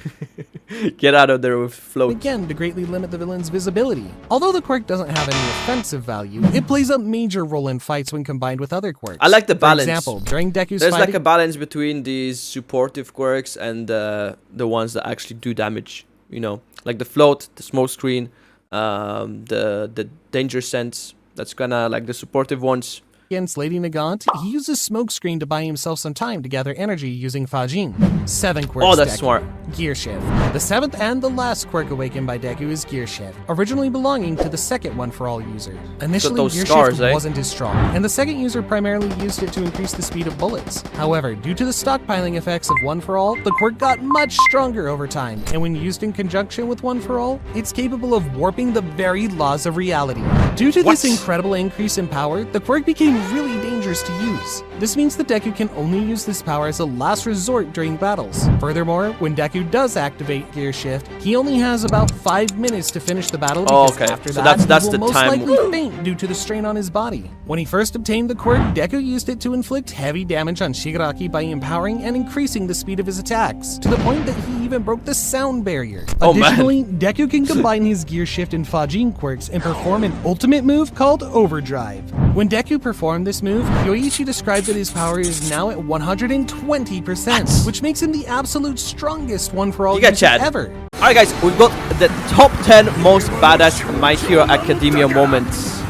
Get out of there with float. Again, to greatly limit the villain's visibility. Although the quirk doesn't have any offensive value, it plays a major role in fights when combined with other quirks. I like the balance. For example, during Deku's There's fighting, like a balance between these supportive quirks and the ones that actually do damage. You know, like the float, the smoke screen, the danger sense. That's kinda like the supportive ones. against Lady Nagant, he uses Smokescreen to buy himself some time to gather energy using Fajin. 7 quirks. Oh, that's Deku. smart. Gear Shift. The 7th and the last quirk awakened by Deku is Gear Shift, originally belonging to the second One For All user. Initially, those Gear scars, Shift eh? wasn't as strong, and the second user primarily used it to increase the speed of bullets. However, due to the stockpiling effects of One For All, the quirk got much stronger over time, and when used in conjunction with One For All, it's capable of warping the very laws of reality. Due to this incredible increase in power, the quirk became really dangerous to use. This means that Deku can only use this power as a last resort during battles. Furthermore, when Deku does activate Gear Shift, he only has about 5 minutes to finish the battle because after So that, that's he the will most time. likely faint due to the strain on his body. When he first obtained the quirk, Deku used it to inflict heavy damage on Shigaraki by empowering and increasing the speed of his attacks, to the point that he even broke the sound barrier. Oh, man. Additionally, Deku can combine his Gear Shift and Fajin quirks and perform an ultimate move called Overdrive. When Deku performed this move, Yoichi described that his power is now at 120%, which makes him the absolute strongest One For All You got user Chad. ever. Alright guys, we've got the top 10 most badass My Hero Academia moments.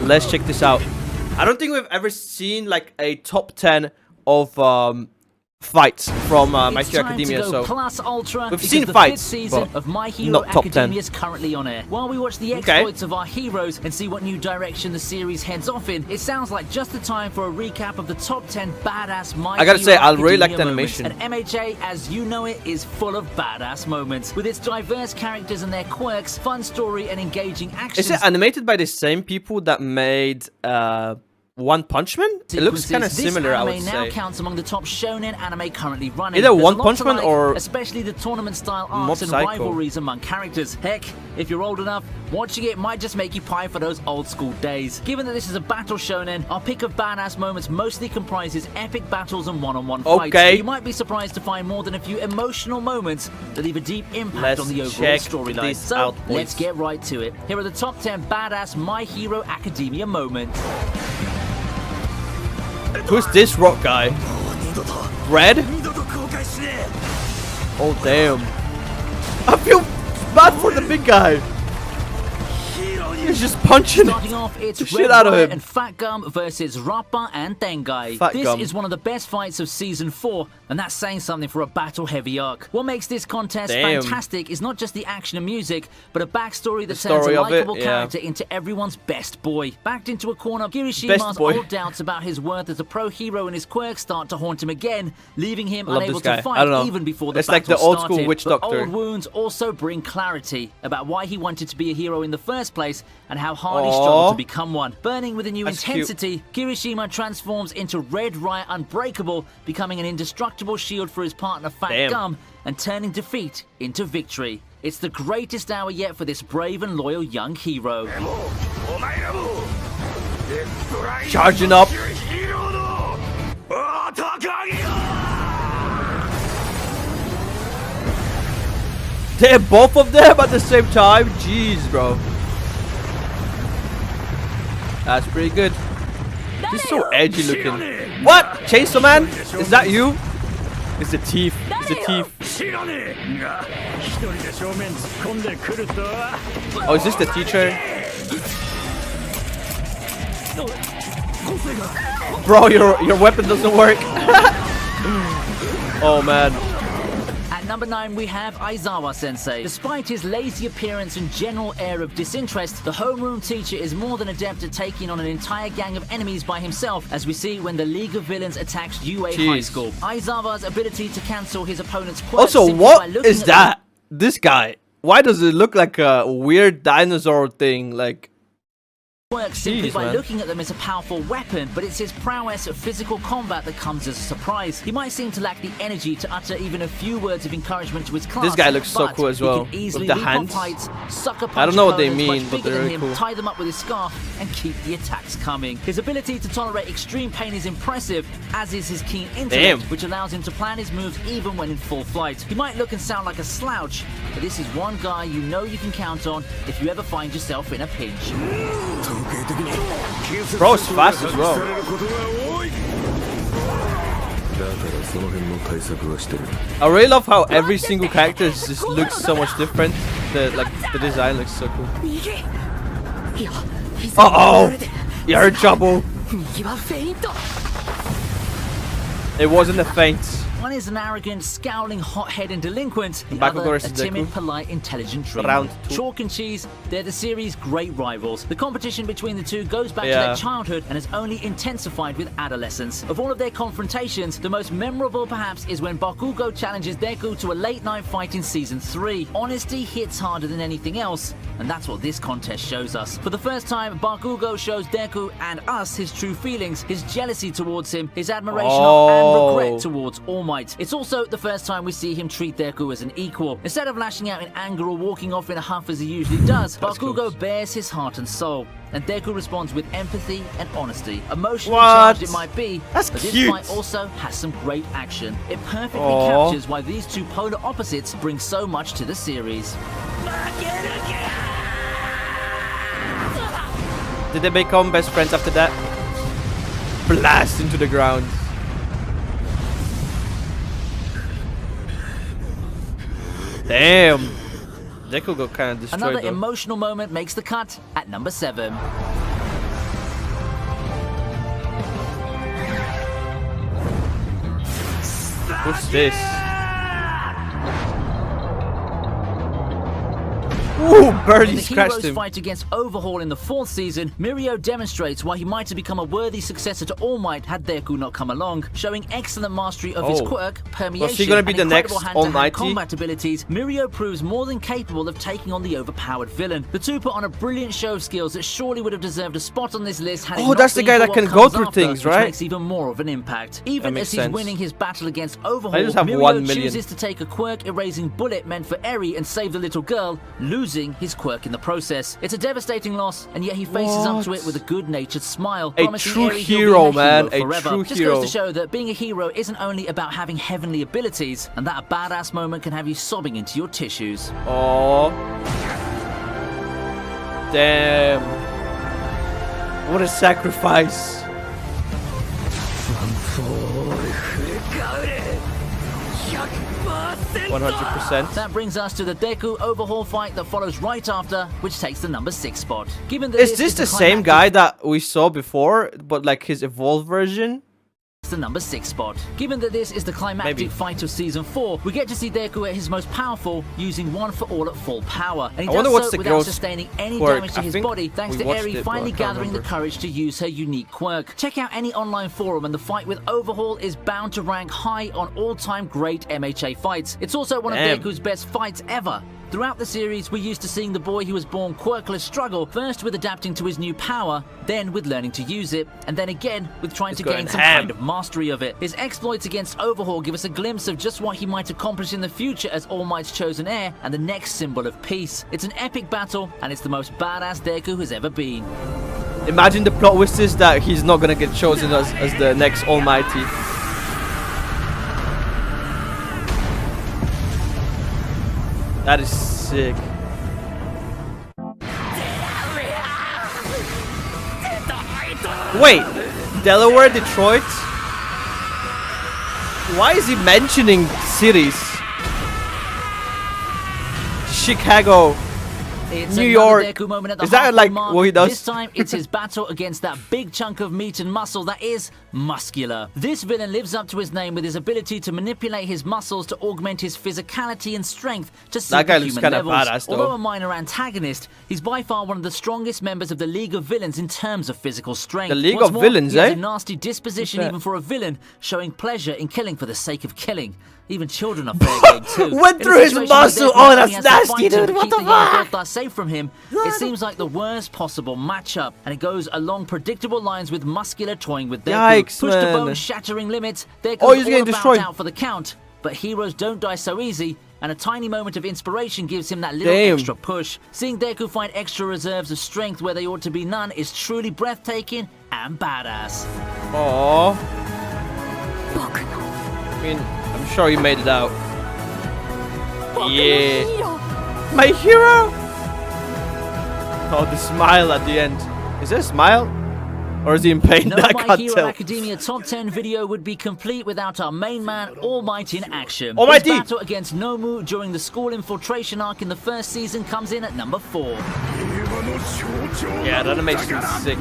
Let's check this out. I don't think we've ever seen like a top 10 of fights from My Hero Academia, so plus ultra we've seen the fights, 5th season but of My Hero not top 10. Academia is currently on air. While we watch the Okay. exploits of our heroes and see what new direction the series heads off in, it sounds like just the time for a recap of the top 10 badass My I gotta Hero say, I really like the Academia moments. animation. And MHA, as you know it, is full of badass moments. With its diverse characters and their quirks, fun story, and engaging action. is it animated by the same people that made One Punch Man? It looks kind of similar, I would This anime now say. counts among the top shonen anime currently running. Either There's One a lot Punch to Man like, or especially the tournament-style Mob arcs and Psycho. rivalries among characters. Heck, if you're old enough, watching it might just make you pine for those old-school days. Given that this is a battle shonen, our pick of badass moments mostly comprises epic battles and one-on-one fights. Okay. You might be surprised to find more than a few emotional moments that leave a deep impact Let's on the overall check storyline. this So out, boys. let's get right to it. Here are the top 10 badass My Hero Academia moments. Who's this rock guy? Red? Oh damn. I feel bad for the big guy. He's just punching Starting off, it's the Red shit out of Riot him. and Fat Gum versus Rappa and Tengai. Fat This Gum. is one of the best fights of Season 4, and that's saying something for a battle-heavy arc. What makes this contest Damn. fantastic is not just the action and music, but a backstory that The turns story a of it, likable yeah. character into everyone's best boy. Backed into a corner, Best Kirishima's boy. old doubts about his worth as a pro hero and his quirks start to haunt him again, leaving him Love unable this guy. to I fight don't know. even before the It's battle like the old school started. witch But doctor. old wounds also bring clarity about why he wanted to be a hero in the first place and how hard he Aw. struggled to become one. Burning with a new That's cute. intensity, Kirishima transforms into Red Riot Unbreakable, becoming an indestructible shield for his partner Fat Damn. Gum and turning defeat into victory. It's the greatest hour yet for this brave and loyal young hero. Charging up. They're both of them at the same time. Jeez, bro. That's pretty good. He's so edgy looking. What? Chainsaw Man? Is that you? It's the thief. It's the thief. Oh, is this the teacher? Bro, your weapon doesn't work. Oh man. At number 9, we have Aizawa-sensei. Despite his lazy appearance and general air of disinterest, the homeroom teacher is more than adept at taking on an entire gang of enemies by himself, as we see when the League of Villains attacks UA High Jeez. School. Aizawa's ability to cancel his opponent's quirks Also, simply what by looking is at them- that? This guy. Why does it look like a weird dinosaur thing? Like, Works simply by man. looking at them as a powerful weapon, but it's his prowess at physical combat that comes as a surprise. He might seem to lack the energy to utter even a few words of encouragement to his class. This guy looks so but cool as he well, can easily with the leap hands. off heights, sucker punch I don't know what they opponents mean, much but bigger they're than really him, cool. tie them up with his scarf, and keep the attacks coming. His ability to tolerate extreme pain is impressive, as is his keen intellect, which allows him to plan his moves even when in full flight. He might look and sound like a slouch, but this is one guy you know you can count on if you ever find yourself in a pinch. Bro's fast as well. I really love how every single character just looks so much different. The design looks so cool. Uh-oh! You're in trouble! It wasn't a feint. One is an arrogant, scowling, hot-headed delinquent. The Bakugo other, a versus timid, Deku. polite, intelligent dreamer. Round 2. Chalk and cheese, they're the series' great rivals. The competition between the two goes back to Yeah. their childhood and has only intensified with adolescence. Of all of their confrontations, the most memorable perhaps is when Bakugo challenges Deku to a late-night fight in Season 3. Honesty hits harder than anything else, and that's what this contest shows us. For the first time, Bakugo shows Deku and us his true feelings, his jealousy towards him, his admiration of and regret towards All Might. It's also the first time we see him treat Deku as an equal. Instead of lashing out in anger or walking off in a huff as he usually does, Bakugo bares his heart and soul. And Deku responds with empathy and honesty. Emotionally charged it might be, That's but cute. this fight also has some great action. It perfectly Aww. captures why these two polar opposites bring so much to the series. Did they become best friends after that? Blast into the ground. Damn. Deku got kind of destroyed Another though. emotional moment makes the cut at number 7. What's this? Ooh, In barely the scratched hero's him. fight against Overhaul in the 4th season, Mirio demonstrates why he might have become a worthy successor to All Might had Deku not come along. Showing excellent mastery of his quirk, permeation, Was he gonna be and the incredible next hand-to-hand Almighty? combat abilities, Mirio proves more than capable of taking on the overpowered villain. The two put on a brilliant show of skills that surely would have deserved a spot on this list had it not that's the been guy for that what can comes go through after, things, which right? makes even more of an impact. Even makes as he's sense. winning his battle against Overhaul, I just have Mirio 1 million. chooses to take a quirk-erasing bullet meant for Eri and save the little girl, losing his quirk in the process. It's a devastating loss, and yet he faces up to it with a good-natured smile, A promising true Eri he'll hero, be man. A forever. true Just hero. goes to show that being a hero isn't only about having heavenly abilities, and that a badass moment can have you sobbing into your tissues. Oh. Damn. What a sacrifice. 100%. That brings us to the Deku Overhaul fight that follows right after, which takes the number 6 spot. Given that Is this the same guy that we saw before, but like his evolved version? the number 6 spot. Given that this is the climactic Maybe. fight of Season 4, we get to see Deku at his most powerful, using One for All at full power. And he I wonder does what's so the without girl's sustaining any quirk. damage to I his think body, thanks we to watched Eri it, but finally I can't gathering remember. the courage to use her unique quirk. Check out any online forum, and the fight with Overhaul is bound to rank high on all-time great MHA fights. It's also one of Damn. Deku's best fights ever. Throughout the series, we're used to seeing the boy who was born quirkless struggle, first with adapting to his new power, then with learning to use it, and then again with trying to gain going some ham. kind of mastery of it. His exploits against Overhaul give us a glimpse of just what he might accomplish in the future as All Might's chosen heir and the next symbol of peace. It's an epic battle, and it's the most badass Deku has ever been. Imagine the plot twist is that he's not gonna get chosen as the next Almighty. That is sick. Wait, Delaware, Detroit? Why is he mentioning cities? Chicago. It's New another York. Deku moment at the Is that halfway like mark. what he does? This time it's his battle against that big chunk of meat and muscle that is muscular. This villain lives up to his name with his ability to manipulate his muscles to augment his physicality and strength to That guy looks superhuman kinda levels. badass, though. Although a minor antagonist, he's by far one of the strongest members of the League of Villains in terms of physical strength. The League What's of more, Villains, he has eh? a nasty disposition What's that? even for a villain, showing pleasure in killing for the sake of killing. Even children are fair game too. Went In a through his situation like muscle. this, Oh, he that's has to nasty, fight him dude. to What keep the the young fuck? Gothar safe away from him, it seems like the worst possible matchup, and it goes along predictable lines with Muscular toying with Deku. Yikes, Pushed to man. bone-shattering limits, Deku's Oh, he's all getting about destroyed. out for the count, but heroes don't die so easy, and a tiny moment of inspiration gives him that little Damn. extra push. Seeing Deku find extra reserves of strength where they ought to be none is truly breathtaking and badass. Aww. I mean, I'm sure you made it out. Yeah. My hero! Oh, the smile at the end. Is there a smile? Or is he in pain? No I My can't Hero tell. Academia Top 10 video would be complete without our main man, All Might, in action. All Mighty! His battle against Nomu during the school infiltration arc in the first season comes in at number 4. Yeah, that animation is sick.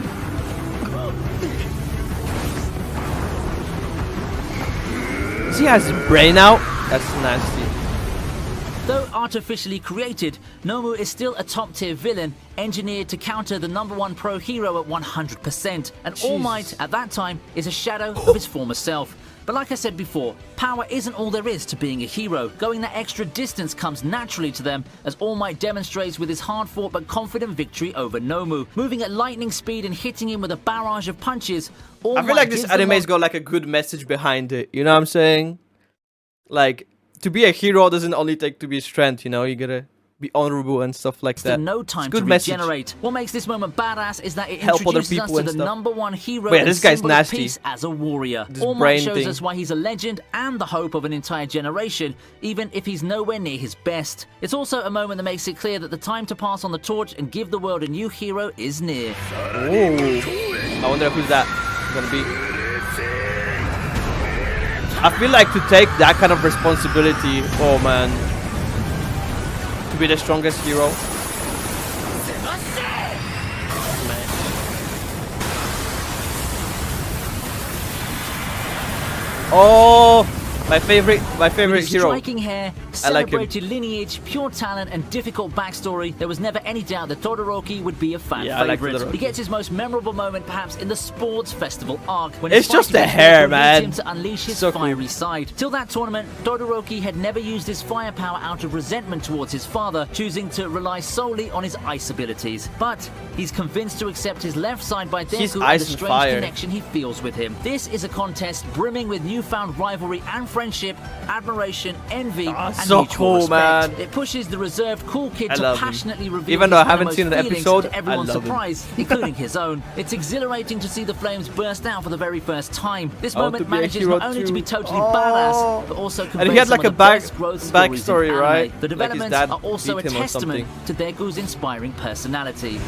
Does he has his brain out? That's nasty. Though artificially created, Nomu is still a top-tier villain, engineered to counter the #1 pro hero at 100%, and All Might, at that time, is a shadow of his former self. But like I said before, power isn't all there is to being a hero. Going that extra distance comes naturally to them, as All Might demonstrates with his hard-fought but confident victory over Nomu. Moving at lightning speed and hitting him with a barrage of punches, All I feel Might like this gives them anime's got like a good message behind it. You know what I'm saying? Like, to be a hero doesn't only take to be strength, you know? You gotta be honorable and stuff like that. no It's time good to message. regenerate. What makes this moment badass is that it Help other introduces us people to and the stuff. #1 hero Wait, and this guy's symbol of nasty. peace as a warrior. This All Might brain shows thing. us why he's a legend and the hope of an entire generation, even if he's nowhere near his best. It's also a moment that makes it clear that the time to pass on the torch and give the world a new hero is near. Ooh. I wonder who's that gonna be. I feel like to take that kind of responsibility, oh man, to be the strongest hero. Oh, my favorite With his hero. striking hair, I like him. celebrated lineage, pure talent, and difficult backstory, there was never any doubt that Todoroki would be a fan Yeah, I like favorite. Todoroki. He gets his most memorable moment perhaps in the sports festival arc, when It's his fight just the against hair, Deku man. leads him to unleash his So cool. fiery side. Till that tournament, Todoroki had never used his firepower out of resentment towards his father, choosing to rely solely on his ice abilities. But he's convinced to accept his left side by He's Deku and ice the and strange fire. connection he feels with him. This is a contest brimming with newfound rivalry and friendship, admiration, envy, and so mutual cool, respect. man. It pushes the reserved cool kid I to love him. passionately reveal Even though I his haven't innermost seen an feelings episode, to I everyone's love him. surprise, including his own. It's exhilarating to see the flames burst out for the very first time. This I want to moment be a manages hero not only to too. be totally Oh. badass, but also conveys And he had like some a of the best growth stories in backstory, anime. right? The Like his developments dad are also a beat him or testament something. to Deku's inspiring personality.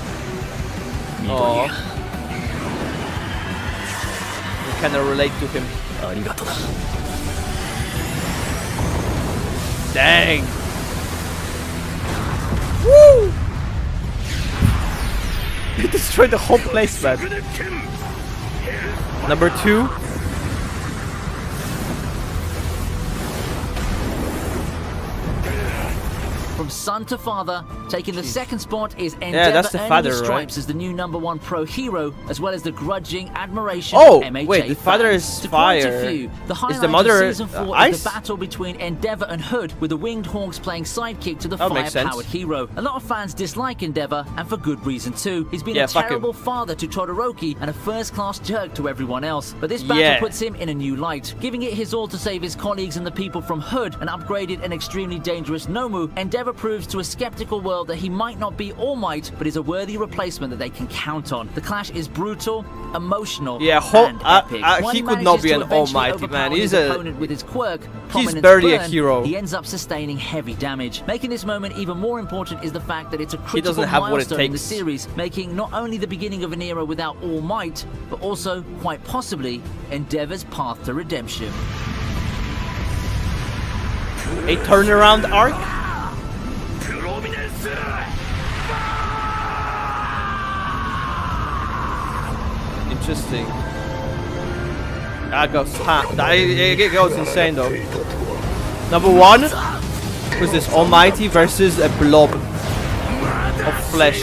Oh. You kind of relate to him. Dang. Woo! He destroyed the whole place, man. Number 2. From son to father, taking the second spot is Endeavor, that's the earning father, the right? stripes as the new #1 pro hero, as well as the grudging admiration Oh, of MHA wait, the father fans. is To quote a fire. few, the Is highlight the mother, of season 4 ice? is the battle between Endeavor and Hood, with the Winged Hawks playing sidekick to the That makes fire-powered sense. hero. A lot of fans dislike Endeavor, and for good reason too. He's been Yeah, a fuck him. terrible father to Todoroki and a first-class jerk to everyone else. But this battle Yeah. puts him in a new light, giving it his all to save his colleagues and the people from Hood, and upgraded an extremely dangerous Nomu. Endeavor proves to a skeptical world that he might not be All Might, but is a worthy replacement that they can count on. The clash is brutal, emotional, Yeah, and epic. One he could not manages be to an eventually almighty overpower man. his He's a opponent with his quirk, prominence barely a burn. hero. He ends up sustaining heavy damage. Making this moment even more important is the fact that it's a critical doesn't have what it milestone in the takes. series, making not only the beginning of an era without All Might, but also, quite possibly, Endeavor's path to redemption. a turnaround arc. Interesting. That goes it goes insane though. Number 1 was this Almighty versus a blob of flesh.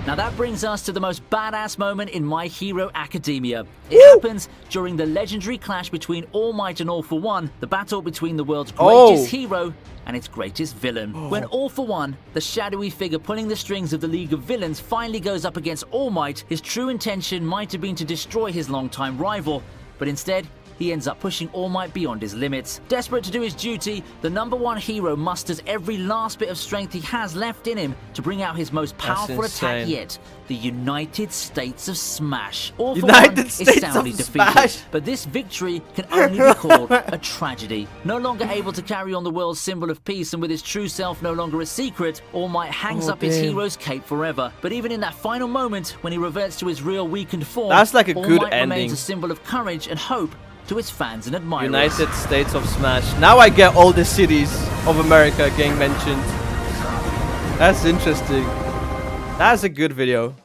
Now that brings us to the most badass moment in My Hero Academia. It happens during the legendary clash between All Might and All For One, the battle between the world's greatest hero and its greatest villain. When All For One, the shadowy figure pulling the strings of the League of Villains, finally goes up against All Might, his true intention might have been to destroy his longtime rival, but instead, he ends up pushing All Might beyond his limits. Desperate to do his duty, the #1 hero musters every last bit of strength he has left in him to bring out his most powerful attack yet, the United States of Smash. All For One is soundly defeated, but this victory can only be called a tragedy. No longer able to carry on the world's symbol of peace and with his true self no longer a secret, All Might hangs up his hero's cape forever. But even in that final moment, when he reverts to his real weakened form, that's like a All good Might ending. remains a symbol of courage and hope to his fans and admirers. United States of Smash. Now I get all the cities of America getting mentioned. That's interesting. That's a good video.